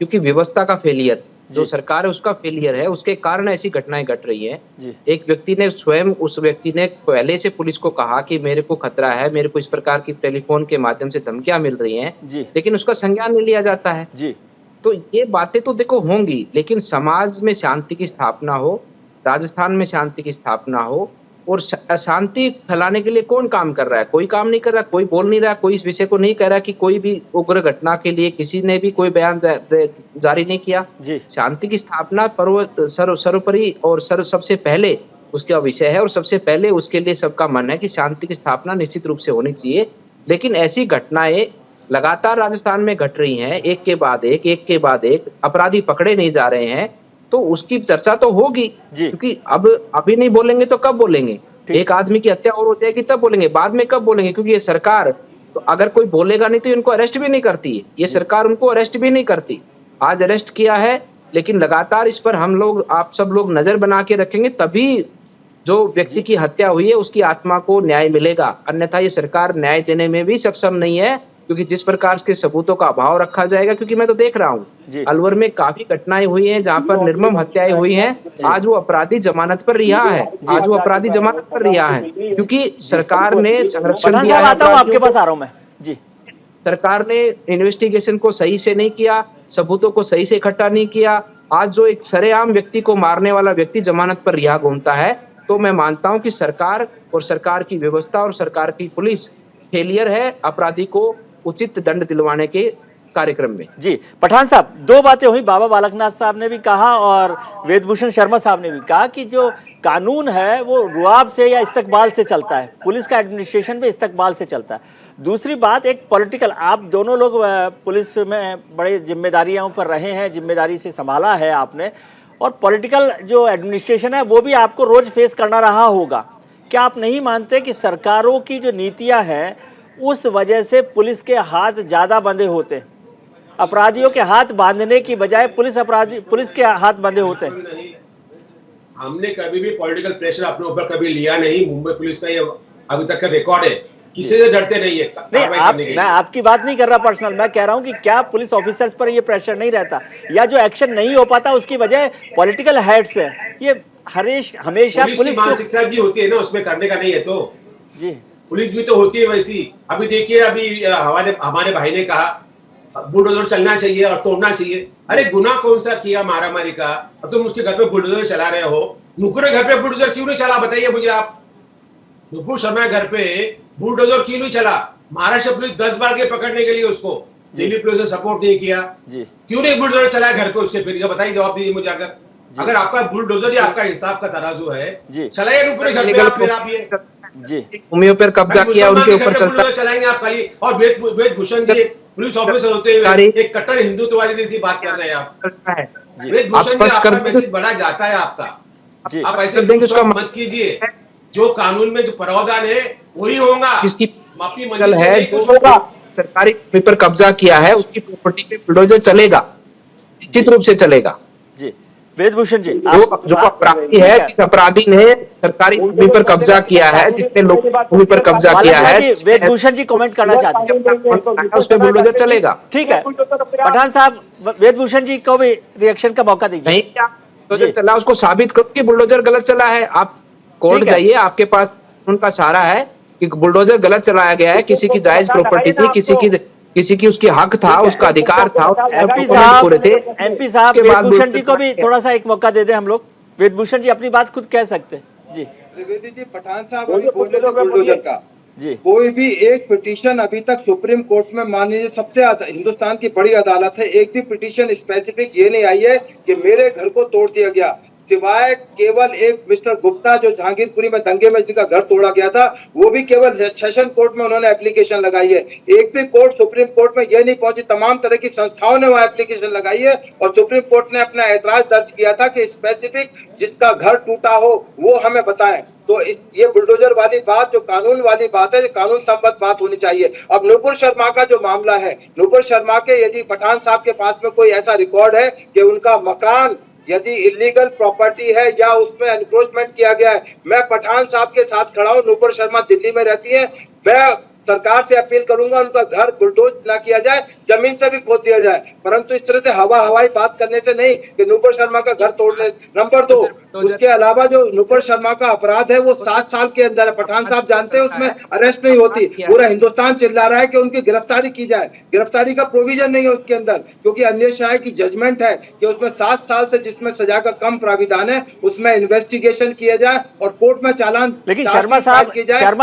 क्योंकि व्यवस्था का फेलियर, जो सरकार है उसका फेलियर है, उसके कारण ऐसी घटनाएं घट रही हैं। एक व्यक्ति ने स्वयं, उस व्यक्ति ने पहले से पुलिस को कहा कि मेरे को खतरा है, मेरे को इस प्रकार की टेलीफोन के माध्यम से धमकियां मिल रही हैं, लेकिन उसका संज्ञान नहीं लिया जाता है। तो ये बातें तो देखो होंगी, लेकिन समाज में शांति की स्थापना हो, राजस्थान में शांति की स्थापना हो, और अशांति फैलाने के लिए कौन काम कर रहा है? कोई काम नहीं कर रहा, कोई बोल नहीं रहा, कोई इस विषय को नहीं कह रहा कि कोई भी उग्र घटना के लिए किसी ने भी कोई बयान जारी नहीं किया। शांति की स्थापना सर्वोपरि और सबसे पहले उसका विषय है, और सबसे पहले उसके लिए सबका मन है कि शांति की स्थापना निश्चित रूप से होनी चाहिए। लेकिन ऐसी घटनाएं लगातार राजस्थान में घट रही हैं, एक के बाद एक, अपराधी पकड़े नहीं जा रहे हैं, तो उसकी चर्चा तो होगी, क्योंकि अब अभी नहीं बोलेंगे तो कब बोलेंगे? एक आदमी की हत्या और हो जाएगी तब बोलेंगे, बाद में कब बोलेंगे? क्योंकि ये सरकार, तो अगर कोई बोलेगा नहीं तो इनको अरेस्ट भी नहीं करती, ये सरकार उनको अरेस्ट भी नहीं करती। आज अरेस्ट किया है, लेकिन लगातार इस पर हम लोग, आप सब लोग नजर बना के रखेंगे, तभी जो व्यक्ति की हत्या हुई है उसकी आत्मा को न्याय मिलेगा। अन्यथा ये सरकार न्याय देने में भी सक्षम नहीं है, क्योंकि जिस प्रकार के सबूतों का अभाव रखा जाएगा, क्योंकि मैं तो देख रहा हूँ अलवर में काफी घटनाएं हुई हैं जहां पर निर्मम हत्याएं हुई हैं। आज वो अपराधी जमानत पर रिहा है, क्योंकि सरकार ने संरक्षण दिया है। आपके पास आ रहा हूं मैं जी। सरकार ने इन्वेस्टिगेशन को सही से नहीं किया, सबूतों को सही से इकट्ठा नहीं किया। आज जो एक सरेआम व्यक्ति को मारने वाला व्यक्ति जमानत पर रिहा घूमता है, तो मैं मानता हूँ कि सरकार और सरकार की व्यवस्था और सरकार की पुलिस फेलियर है अपराधी को उचित दंड दिलवाने के कार्यक्रम में। जी, पठान साहब, दो बातें हुई, बाबा बालकनाथ साहब ने भी कहा और वेदभूषण शर्मा साहब ने भी कहा कि जो कानून है वो रुआब से या इस्तकबाल से चलता है, पुलिस का एडमिनिस्ट्रेशन भी इस्तकबाल से चलता है। दूसरी बात, एक पॉलिटिकल, आप दोनों लोग पुलिस में बड़े जिम्मेदारियों पर रहे हैं, जिम्मेदारी से संभाला है आपने, और पॉलिटिकल जो एडमिनिस्ट्रेशन है वो भी आपको रोज फेस करना रहा होगा। क्या आप नहीं मानते कि सरकारों की जो नीतियां हैं उस वजह से पुलिस के हाथ ज़्यादा बंधे होते, अपराधियों के हाथ बांधने की बजाय पुलिस के हाथ बंधे होते हैं? हमने कभी भी पॉलिटिकल प्रेशर अपने ऊपर कभी लिया नहीं। मुंबई पुलिस का ये अभी तक का रिकॉर्ड है, किसी से डरते नहीं है। नहीं, मैं आपकी बात नहीं कर रहा पर्सनल, मैं कह रहा हूं कि क्या पुलिस ऑफिसर्स पर ये प्रेशर नहीं रहता, या जो एक्शन नहीं हो पाता उसकी वजह पॉलिटिकल हेड्स है? ये हमेशा पुलिस की मानसिकता भी होती है ना, उसमें करने का नहीं है तो जी, पुलिस भी तो होती है वैसी। अभी देखिए, अभी हमारे भाई ने कहा बुलडोजर चलना चाहिए और तोड़ना चाहिए। अरे गुनाह कौन सा किया मारामारी का, और तुम उसके घर पे बुलडोजर चला रहे हो? नुपुर घर पे बुलडोजर क्यों नहीं चला, बताइए मुझे आप। नुपुर शर्मा घर पे बुलडोजर क्यों नहीं चला? महाराष्ट्र पुलिस 10 बार के पकड़ने के लिए उसको, दिल्ली पुलिस ने सपोर्ट नहीं किया। क्यों नहीं बुलडोजर चलाया घर पे उसके? फिर बताइए, जवाब दीजिए मुझे। अगर आपका बुलडोजर ही आपका इंसाफ का तराजू है, चलाइए नुपुर घर पे आप। फिर आप ये भूमियों पर कब्जा किया, उनके ऊपर चलता चलाएंगे आप खाली। और वेदभूषण जी पुलिस ऑफिसर होते हुए एक कट्टर हिंदुत्ववादी जैसी बात कर रहे हैं आप। वेदभूषण जी, आपका मैसेज बढ़ा जाता है आपका। आप ऐसे मत कीजिए। जो कानून में जो प्रावधान है वही होगा। जिसकी है, जो सरकारी भूमि पर कब्जा किया है उसकी प्रॉपर्टी पे बुलडोजर चलेगा, निश्चित रूप से चलेगा। जी वेदभूषण जी, जो अपराधी है, जिस अपराधी ने सरकारी भूमि पर कब्जा किया है, जिसने लोक भूमि पर कब्जा किया है, वेदभूषण जी कमेंट करना चाहते हैं, उस पर बुलडोजर चलेगा। ठीक है पठान साहब, वेदभूषण जी को भी रिएक्शन का मौका दीजिए। नहीं, बुलडोजर चला, उसको साबित करो कि बुलडोजर गलत चला है। आप कोर्ट जाइए, आपके पास उनका सहारा है कि बुलडोजर गलत चलाया गया है, किसी की जायज प्रॉपर्टी थी, किसी की उसकी हक था, उसका अधिकार था। एमपी साहब वेदभूषण जी को भी थोड़ा सा एक मौका दे दे हम लोग। वेदभूषण जी अपनी बात खुद कह सकते जी। त्रिवेदी जी, पठान साहब अभी बोल रहे थे बुलडोजर का जी। कोई भी एक पिटीशन अभी तक सुप्रीम कोर्ट में, मान लीजिए सबसे हिंदुस्तान की बड़ी अदालत है, एक भी पिटीशन स्पेसिफिक ये नहीं आई है कि मेरे घर को तोड़ दिया गया, सिवाय केवल एक मिस्टर गुप्ता जो जहांगीरपुरी में दंगे में जिनका घर तोड़ा गया था, वो भी केवल सेशन कोर्ट में उन्होंने एप्लीकेशन लगाई है। एक भी कोर्ट सुप्रीम कोर्ट में ये नहीं पहुंची। तमाम तरह की संस्थाओं ने वहां एप्लीकेशन लगाई है और सुप्रीम कोर्ट ने अपना ऐतराज दर्ज किया था कि स्पेसिफिक जिसका घर टूटा हो वो हमें बताएं। तो ये बुलडोजर वाली बात, जो कानून वाली बात है, कानून संबद्ध बात होनी चाहिए। अब नुपुर शर्मा का जो मामला है, नुपुर शर्मा के यदि पठान साहब के पास में कोई ऐसा रिकॉर्ड है कि उनका मकान यदि इलीगल प्रॉपर्टी है या उसमें एनक्रोचमेंट किया गया है, मैं पठान साहब के साथ खड़ा हूं। नुपुर शर्मा दिल्ली में रहती है, मैं सरकार से अपील करूंगा उनका घर बुलडोज ना किया जाए, जमीन से भी खोद दिया जाए, परंतु इस तरह से हवाई बात करने से नहीं कि नुपुर शर्मा का घर तोड़ने। नंबर 2, उसके अलावा जो नुपुर शर्मा का अपराध है वो 7 साल के अंदर है। पठान साहब जानते हैं उसमें अरेस्ट नहीं होती। पूरा हिंदुस्तान चिल्ला रहा है कि उनकी गिरफ्तारी की जाए, गिरफ्तारी का प्रोविजन नहीं है उसके अंदर, क्योंकि अन्य शाह की जजमेंट है कि उसमें 7 साल से जिसमें सजा का कम प्राविधान है उसमें इन्वेस्टिगेशन किया जाए और कोर्ट में चालान। लेकिन शर्मा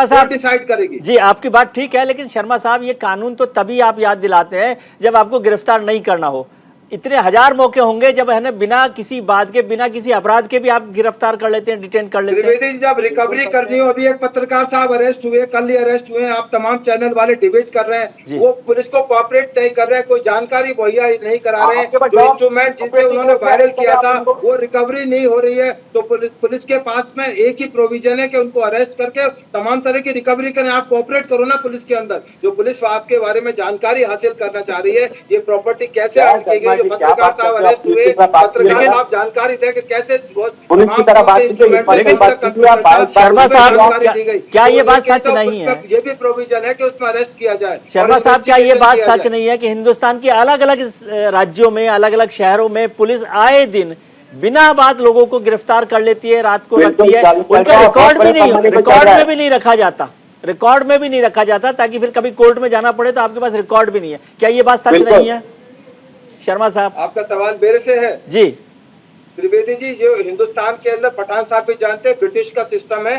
साहब डिसाइड करेगी। जी आपकी बात ठीक है, लेकिन शर्मा साहब ये कानून तो तभी आप याद दिलाते हैं जब आपको गिरफ्तार नहीं करना हो। इतने हजार मौके होंगे जब है ना बिना किसी बात के, बिना किसी अपराध के भी आप गिरफ्तार कर लेते हैं, डिटेन कर लेते हैं। त्रिवेदी जी, जब रिकवरी करनी हो, अभी एक पत्रकार साहब अरेस्ट हुए, कल ही अरेस्ट हुए, आप तमाम चैनल वाले डिबेट कर रहे हैं, वो पुलिस को कोऑपरेट नहीं कर रहे हैं, कोई जानकारी मुहैया नहीं करा रहे हैं। जो इंस्ट्रूमेंट जिसे उन्होंने वायरल किया था वो रिकवरी नहीं हो रही है, तो पुलिस के पास में एक ही प्रोविजन है कि उनको अरेस्ट करके तमाम तरह की रिकवरी करें। आप कोऑपरेट करो ना पुलिस के अंदर। जो पुलिस आपके बारे में जानकारी हासिल करना चाह रही है, ये प्रॉपर्टी कैसे हट की गई, पत्रकार साहब अरेस्ट हुए, पत्रकार साहब जानकारी दे कि कैसे शर्मा साहब क्या ये बात सच नहीं है? ये भी प्रोविजन है कि उसमें अरेस्ट किया जाए। शर्मा साहब क्या ये बात सच नहीं है कि हिंदुस्तान के अलग अलग राज्यों में, अलग अलग शहरों में पुलिस आए दिन बिना बात लोगों को गिरफ्तार कर लेती है, रात को रखती है, उनका रिकॉर्ड में भी नहीं रखा जाता, रिकॉर्ड में भी नहीं रखा जाता, ताकि फिर कभी कोर्ट में जाना पड़े तो आपके पास रिकॉर्ड भी नहीं है। क्या ये बात सच नहीं है शर्मा साहब? आपका सवाल मेरे से है जी। त्रिवेदी जी, जो हिंदुस्तान के अंदर पठान साहब भी जानते हैं, ब्रिटिश का सिस्टम है,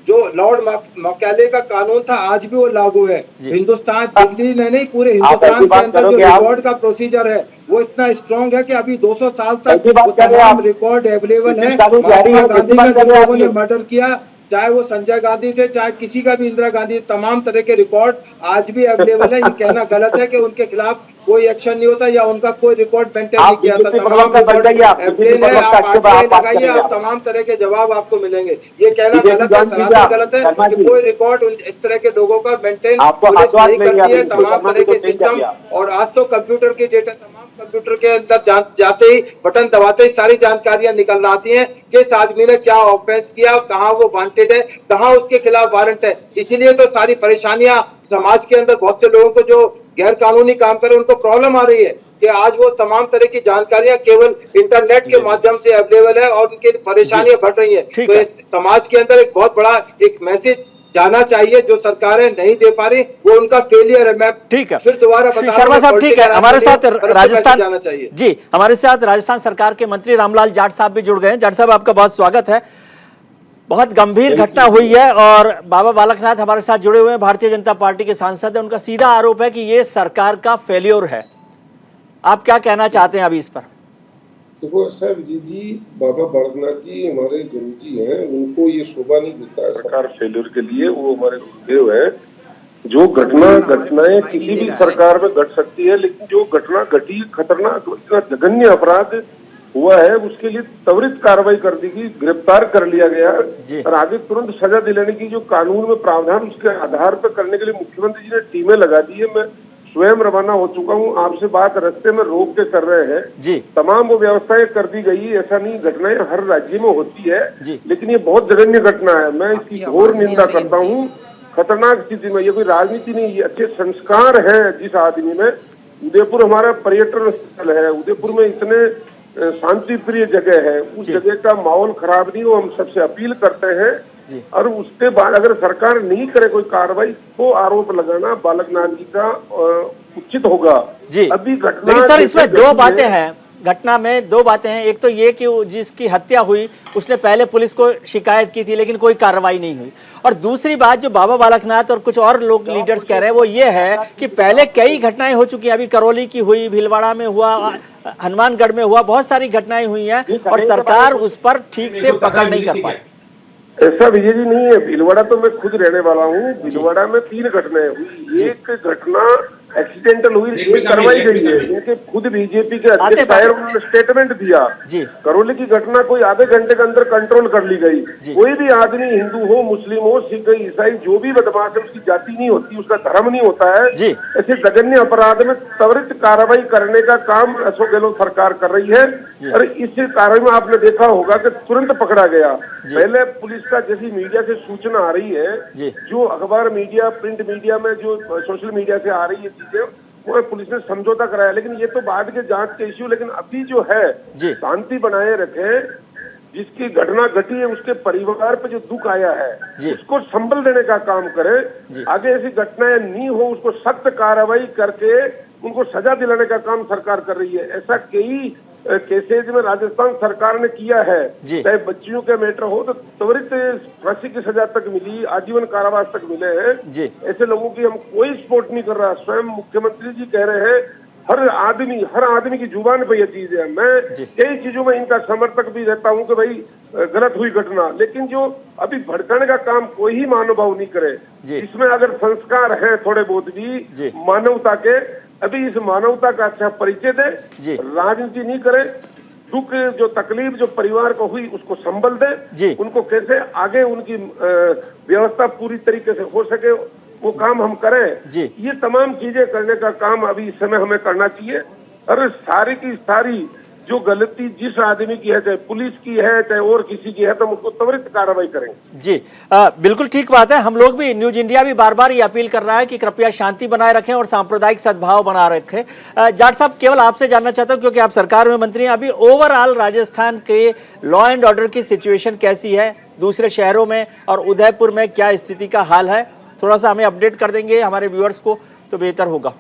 जो लॉर्ड मैकाले का कानून था आज भी वो लागू है। हिंदुस्तान, दिल्ली में नहीं, पूरे हिंदुस्तान के अंदर जो रिकॉर्ड का प्रोसीजर है वो इतना स्ट्रॉन्ग है कि अभी 200 साल तक वो तमाम रिकॉर्ड अवेलेबल है। महात्मा गांधी का जब लोगों ने मर्डर किया चाहे वो संजय गांधी थे, चाहे किसी का भी इंदिरा गांधी, तमाम तरह के रिकॉर्ड आज भी अवेलेबल है। ये कहना गलत है कि उनके खिलाफ कोई एक्शन नहीं होता या उनका कोई रिकॉर्ड मेंटेन नहीं किया था। तमाम रिकॉर्ड अवेलेबल है, आप आरटीआई लगाइए, आप तमाम तरह के जवाब आपको मिलेंगे। ये कहना गलत है, सरासर गलत है कि कोई रिकॉर्ड इस तरह के लोगों का मेंटेन पुलिस नहीं करती है। तमाम तरह के सिस्टम, और आज तो कंप्यूटर की डेटा, तमाम कंप्यूटर के अंदर जाते ही, बटन दबाते ही सारी जानकारियां निकल आती हैं कि इस आदमी ने क्या ऑफेंस किया, कहाँ वो वांटेड है, कहाँ उसके खिलाफ वारंट है। इसीलिए तो सारी परेशानियां समाज के अंदर बहुत से लोगों को जो गैर कानूनी काम करे उनको प्रॉब्लम आ रही है कि आज वो तमाम तरह की जानकारियां केवल इंटरनेट के माध्यम से अवेलेबल है और उनकी परेशानियां बढ़ रही हैं। तो इस समाज के अंदर एक बहुत बड़ा एक मैसेज जाना चाहिए जो सरकारें नहीं दे पा रही, वो उनका फेलियर है। मैं ठीक है, फिर दोबारा बता रहा हूं, शर्मा साहब ठीक है, हमारे साथ राजस्थान जाना चाहिए जी, हमारे साथ राजस्थान सरकार के मंत्री रामलाल जाट साहब भी जुड़ गए हैं। जाट साहब, आपका बहुत स्वागत है। बहुत गंभीर घटना हुई है और बाबा बालकनाथ हमारे साथ जुड़े हुए हैं, भारतीय जनता पार्टी के सांसद हैं। उनका सीधा आरोप है कि ये सरकार का फेलियर है। आप क्या कहना चाहते हैं अभी इस पर? देखो ऐसा विजय जी, बाबा बालकनाथ जी हमारे गुरु जी हैं, उनको ये शोभा नहीं देता है सरकार फेलियर के लिए। वो हमारे गुरुदेव है। जो घटनाएं किसी भी सरकार में घट सकती है, लेकिन जो घटना घटी खतरनाक, इतना जघन्य अपराध हुआ है, उसके लिए त्वरित कार्रवाई कर दी गई, गिरफ्तार कर लिया गया और आगे तुरंत सजा दिलाने की जो कानून में प्रावधान, उसके आधार पर करने के लिए मुख्यमंत्री जी ने टीमें लगा दी है। मैं स्वयं रवाना हो चुका हूँ, आपसे बात रास्ते में रोक के कर रहे हैं जी। तमाम वो व्यवस्थाएं कर दी गई। ऐसा नहीं, घटनाएं हर राज्य में होती है, लेकिन ये बहुत जघन्य घटना है। मैं इसकी घोर निंदा करता हूँ। खतरनाक स्थिति में, ये कोई राजनीति नहीं, ये अच्छे संस्कार है जिस आदमी में। उदयपुर हमारा पर्यटन स्थल है, उदयपुर में इतने शांति प्रिय जगह है, उस जगह का माहौल खराब नहीं हो, हम सबसे अपील करते हैं। और उसके बाद अगर सरकार नहीं करे कोई कार्रवाई, तो आरोप लगाना बालकनाथ जी का उचित होगा जी। अभी घटना, लेकिन सर इसमें दो बातें हैं, घटना में दो बातें हैं। एक तो ये कि जिसकी हत्या हुई उसने पहले पुलिस को शिकायत की थी, लेकिन कोई कार्रवाई नहीं हुई। और दूसरी बात जो बाबा बालकनाथ और कुछ और लोग लीडर्स कह रहे हैं, वो ये है कि पहले कई घटनाएं हो चुकी हैं। अभी करौली की हुई, भीलवाड़ा में हुआ, हनुमानगढ़ में हुआ, बहुत सारी घटनाएं हुई हैं और सरकार उस पर ठीक से पकड़ नहीं कर पाई। ऐसा विजय जी नहीं है। भीलवाड़ा तो मैं खुद रहने वाला हूँ। भीलवाड़ा में 3 घटनाएं हुई। एक घटना एक्सीडेंटल हुई, करवाई गई है। इनके खुद बीजेपी के अध्यक्ष आए, उन्होंने स्टेटमेंट दिया। करौली की घटना कोई आधे घंटे के अंदर कंट्रोल कर ली गई। कोई भी आदमी, हिंदू हो, मुस्लिम हो, सिख, ईसाई, जो भी बदमाश है, उसकी जाति नहीं होती, उसका धर्म नहीं होता है। ऐसे जघन्य अपराध में त्वरित कार्रवाई करने का काम अशोक गहलोत सरकार कर रही है। और इस कार्रवाई में आपने देखा होगा कि तुरंत पकड़ा गया। पहले पुलिस का जैसी मीडिया से सूचना आ रही है, जो अखबार मीडिया, प्रिंट मीडिया में, जो सोशल मीडिया से आ रही है चीजें, वो पुलिस ने समझौता कराया। लेकिन ये तो बाद के जांच के इश्यू। लेकिन अभी जो है, शांति बनाए रखे, जिसकी घटना घटी है उसके परिवार पे जो दुख आया है उसको संबल देने का काम करे। आगे ऐसी घटनाएं नहीं हो, उसको सख्त कार्रवाई करके उनको सजा दिलाने का काम सरकार कर रही है। ऐसा कई केसेज में राजस्थान सरकार ने किया है। चाहे बच्चियों के मैटर हो तो त्वरित फांसी की सजा तक मिली, आजीवन कारावास तक मिले हैं। ऐसे लोगों की हम कोई सपोर्ट नहीं कर रहा। स्वयं मुख्यमंत्री जी कह रहे हैं, हर आदमी की जुबान पे ये चीज है। मैं कई चीजों में इनका समर्थक भी रहता हूं कि भाई गलत हुई घटना, लेकिन जो अभी भड़काने का काम कोई ही महानुभाव नहीं करे। इसमें अगर संस्कार है थोड़े बहुत भी मानवता के, अभी इस मानवता का अच्छा परिचय दे, राजनीति नहीं करे, दुख जो तकलीफ जो परिवार को हुई उसको संबल दे, उनको कैसे आगे उनकी व्यवस्था पूरी तरीके से हो सके वो काम हम करें। ये तमाम चीजें करने का काम अभी इस समय हमें करना चाहिए। और सारी की सारी जो गलती जिस आदमी की है, चाहे पुलिस की है चाहे और किसी की है, तो हम उसको त्वरित कार्रवाई करेंगे। जी बिल्कुल ठीक बात है। हम लोग भी, न्यूज इंडिया भी बार बार ये अपील कर रहा है कि कृपया शांति बनाए रखें और सांप्रदायिक सद्भाव बना रखें। जाट साहब, केवल आपसे जानना चाहता हूँ, क्योंकि आप सरकार में मंत्री हैं, अभी ओवरऑल राजस्थान के लॉ एंड ऑर्डर की सिचुएशन कैसी है, दूसरे शहरों में और उदयपुर में क्या स्थिति का हाल है? थोड़ा सा हमें अपडेट कर देंगे हमारे व्यूअर्स को तो बेहतर होगा।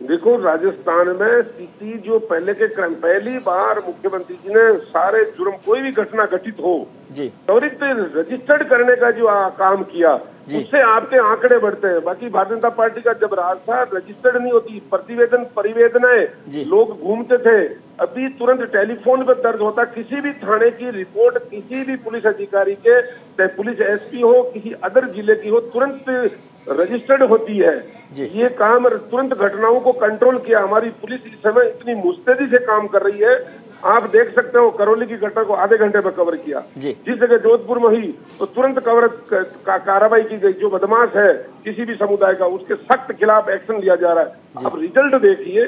देखो, राजस्थान में स्थिति जो पहले के क्रम, पहली बार मुख्यमंत्री जी ने सारे जुर्म, कोई भी घटना घटित हो त्वरित रजिस्टर्ड करने का जो काम किया, उससे आपके आंकड़े बढ़ते हैं। बाकी भारतीय जनता पार्टी का जब राज था, रजिस्टर्ड नहीं होती, परिवेदनाएं लोग घूमते थे, अभी तुरंत टेलीफोन पर दर्ज होता, किसी भी थाने की रिपोर्ट किसी भी पुलिस अधिकारी के, चाहे पुलिस एसपी हो, किसी अदर जिले की हो, तुरंत रजिस्टर्ड होती है। ये काम तुरंत घटनाओं को कंट्रोल किया। हमारी पुलिस इस समय इतनी मुस्तैदी से काम कर रही है, आप देख सकते हो करौली की घटना को आधे घंटे में कवर किया, जिस जगह जोधपुर में हुई तो तुरंत कार्रवाई की गई। जो बदमाश है किसी भी समुदाय का, उसके सख्त खिलाफ एक्शन लिया जा रहा है। अब रिजल्ट देखिए,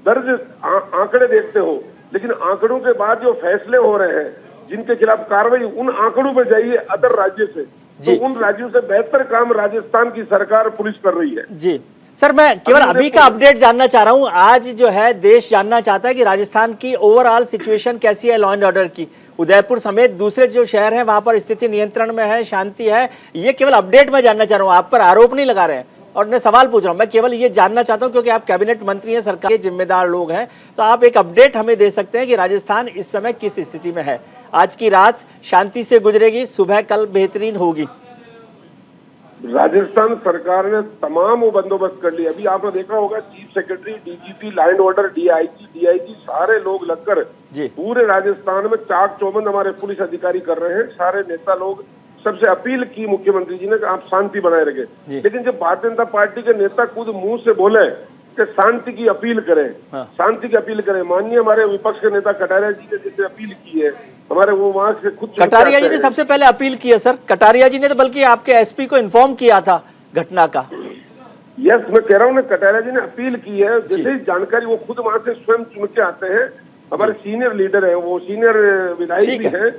दर्ज आंकड़े देखते हो, लेकिन आंकड़ों के बाद जो फैसले हो रहे हैं, जिनके खिलाफ कार्रवाई, उन आंकड़ों पे जाइए अदर राज्य से, तो उन राज्यों से बेहतर काम राजस्थान की सरकार पुलिस कर रही है। जी सर, मैं केवल अभी का अपडेट जानना चाह रहा हूं। आज जो है देश जानना चाहता है कि राजस्थान की ओवरऑल सिचुएशन कैसी है लॉ एंड ऑर्डर की। उदयपुर समेत दूसरे जो शहर हैं वहां पर स्थिति नियंत्रण में है, शांति है। ये केवल अपडेट में जानना चाह रहा हूं, आप पर आरोप नहीं लगा रहे हैं और मैं सवाल पूछ रहा हूं। मैं केवल ये जानना चाहता हूं क्योंकि आप कैबिनेट मंत्री हैं, सरकार के जिम्मेदार लोग हैं, तो आप एक अपडेट हमें दे सकते हैं कि राजस्थान इस समय किस स्थिति में है। आज की रात शांति से गुजरेगी, सुबह कल बेहतरीन होगी। राजस्थान सरकार ने तमाम वो बंदोबस्त कर लिया। अभी आपने देखा होगा, chief secretary, DGP, line order, DIG सारे लोग लगकर पूरे राजस्थान में चाक चौबंद हमारे पुलिस अधिकारी कर रहे हैं। सारे नेता लोग, सबसे अपील की मुख्यमंत्री जी ने कि आप शांति बनाए रखें, लेकिन जब भारतीय जनता पार्टी के नेता खुद मुंह से बोले कि शांति की अपील करें, शांति की अपील करें, माननीय हमारे विपक्ष के नेता कटारिया जी ने जैसे अपील की है, हमारे वो वहां से खुद कटारिया जी ने सबसे पहले अपील की है सर। कटारिया जी ने तो बल्कि आपके एसपी को इन्फॉर्म किया था घटना का। यस, मैं कह रहा हूँ, कटारिया जी ने अपील की है। जैसे ही जानकारी वो खुद वहां से स्वयं चुन के आते हैं, हमारे सीनियर लीडर है, वो सीनियर विधायक भी है,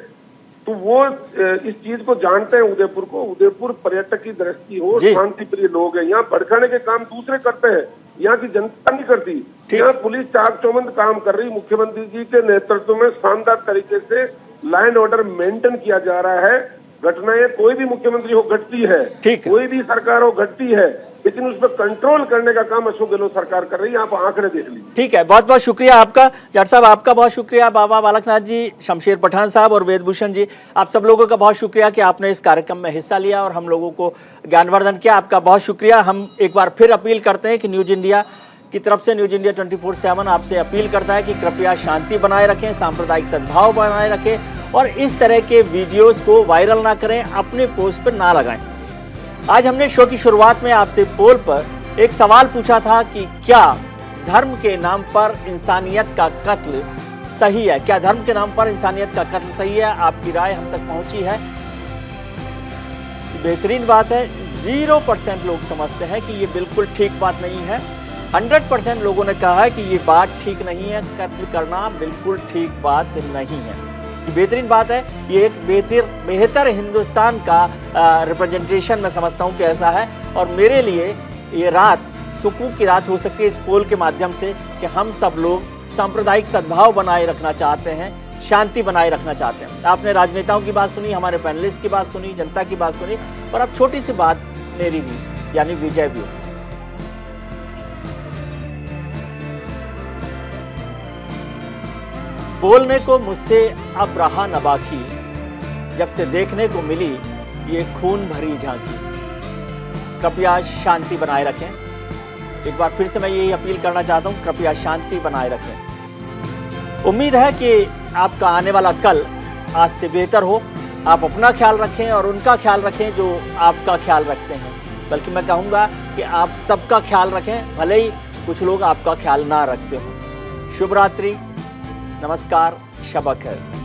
तो वो इस चीज को जानते हैं। उदयपुर को, उदयपुर पर्यटक की दृष्टि हो, शांति प्रिय लोग हैं, यहाँ भड़काने के काम दूसरे करते हैं, यहाँ की जनता नहीं करती। यहाँ पुलिस चाक चौबंद काम कर रही, मुख्यमंत्री जी के नेतृत्व में शानदार तरीके से लॉ एंड ऑर्डर मेंटेन किया जा रहा है। घटनाएं कोई भी मुख्यमंत्री हो घटती है, कोई भी सरकार हो घटती है, लेकिन उस पर कंट्रोल करने का काम अशोक गहलोत सरकार कर रही है। आप आंकड़े देख लीजिए। ठीक है, बहुत बहुत शुक्रिया आपका जाट साहब, आपका बहुत शुक्रिया बाबा बालकनाथ जी, शमशेर पठान साहब और वेदभूषण जी, आप सब लोगों का बहुत शुक्रिया कि आपने इस कार्यक्रम में हिस्सा लिया और हम लोगों को ज्ञानवर्धन किया। आपका बहुत शुक्रिया। हम एक बार फिर अपील करते हैं कि न्यूज इंडिया की तरफ से न्यूज इंडिया 24/7 आपसे अपील करता है कि कृपया शांति बनाए रखें, सांप्रदायिक सद्भाव बनाए रखें और इस तरह के वीडियोस को वायरल ना करें, अपने पोस्ट पर ना लगाएं। आज हमने शो की शुरुआत में आपसे पोल पर एक सवाल पूछा था कि क्या धर्म के नाम पर इंसानियत का कत्ल सही है? क्या धर्म के नाम पर इंसानियत का कत्ल सही है? आपकी राय हम तक पहुंची है। बेहतरीन बात है, 0% लोग समझते हैं कि ये बिल्कुल ठीक बात नहीं है। 100% लोगों ने कहा है कि ये बात ठीक नहीं है, कत्ल करना बिल्कुल ठीक बात नहीं है। ये बेहतरीन बात है, ये एक बेहतर हिंदुस्तान का रिप्रेजेंटेशन मैं समझता हूँ कि ऐसा है। और मेरे लिए ये रात सुकून की रात हो सकती है इस पोल के माध्यम से कि हम सब लोग सांप्रदायिक सद्भाव बनाए रखना चाहते हैं, शांति बनाए रखना चाहते हैं। आपने राजनेताओं की बात सुनी, हमारे पैनलिस्ट की बात सुनी, जनता की बात सुनी, और अब छोटी सी बात मेरी भी, यानी विजय भी। बोलने को मुझसे अब रहा न बाकी, जब से देखने को मिली ये खून भरी झांकी। कृपया शांति बनाए रखें। एक बार फिर से मैं यही अपील करना चाहता हूं, कृपया शांति बनाए रखें। उम्मीद है कि आपका आने वाला कल आज से बेहतर हो। आप अपना ख्याल रखें और उनका ख्याल रखें जो आपका ख्याल रखते हैं। बल्कि मैं कहूँगा कि आप सबका ख्याल रखें, भले ही कुछ लोग आपका ख्याल ना रखते हो। शुभ रात्रि, नमस्कार, शब खैर।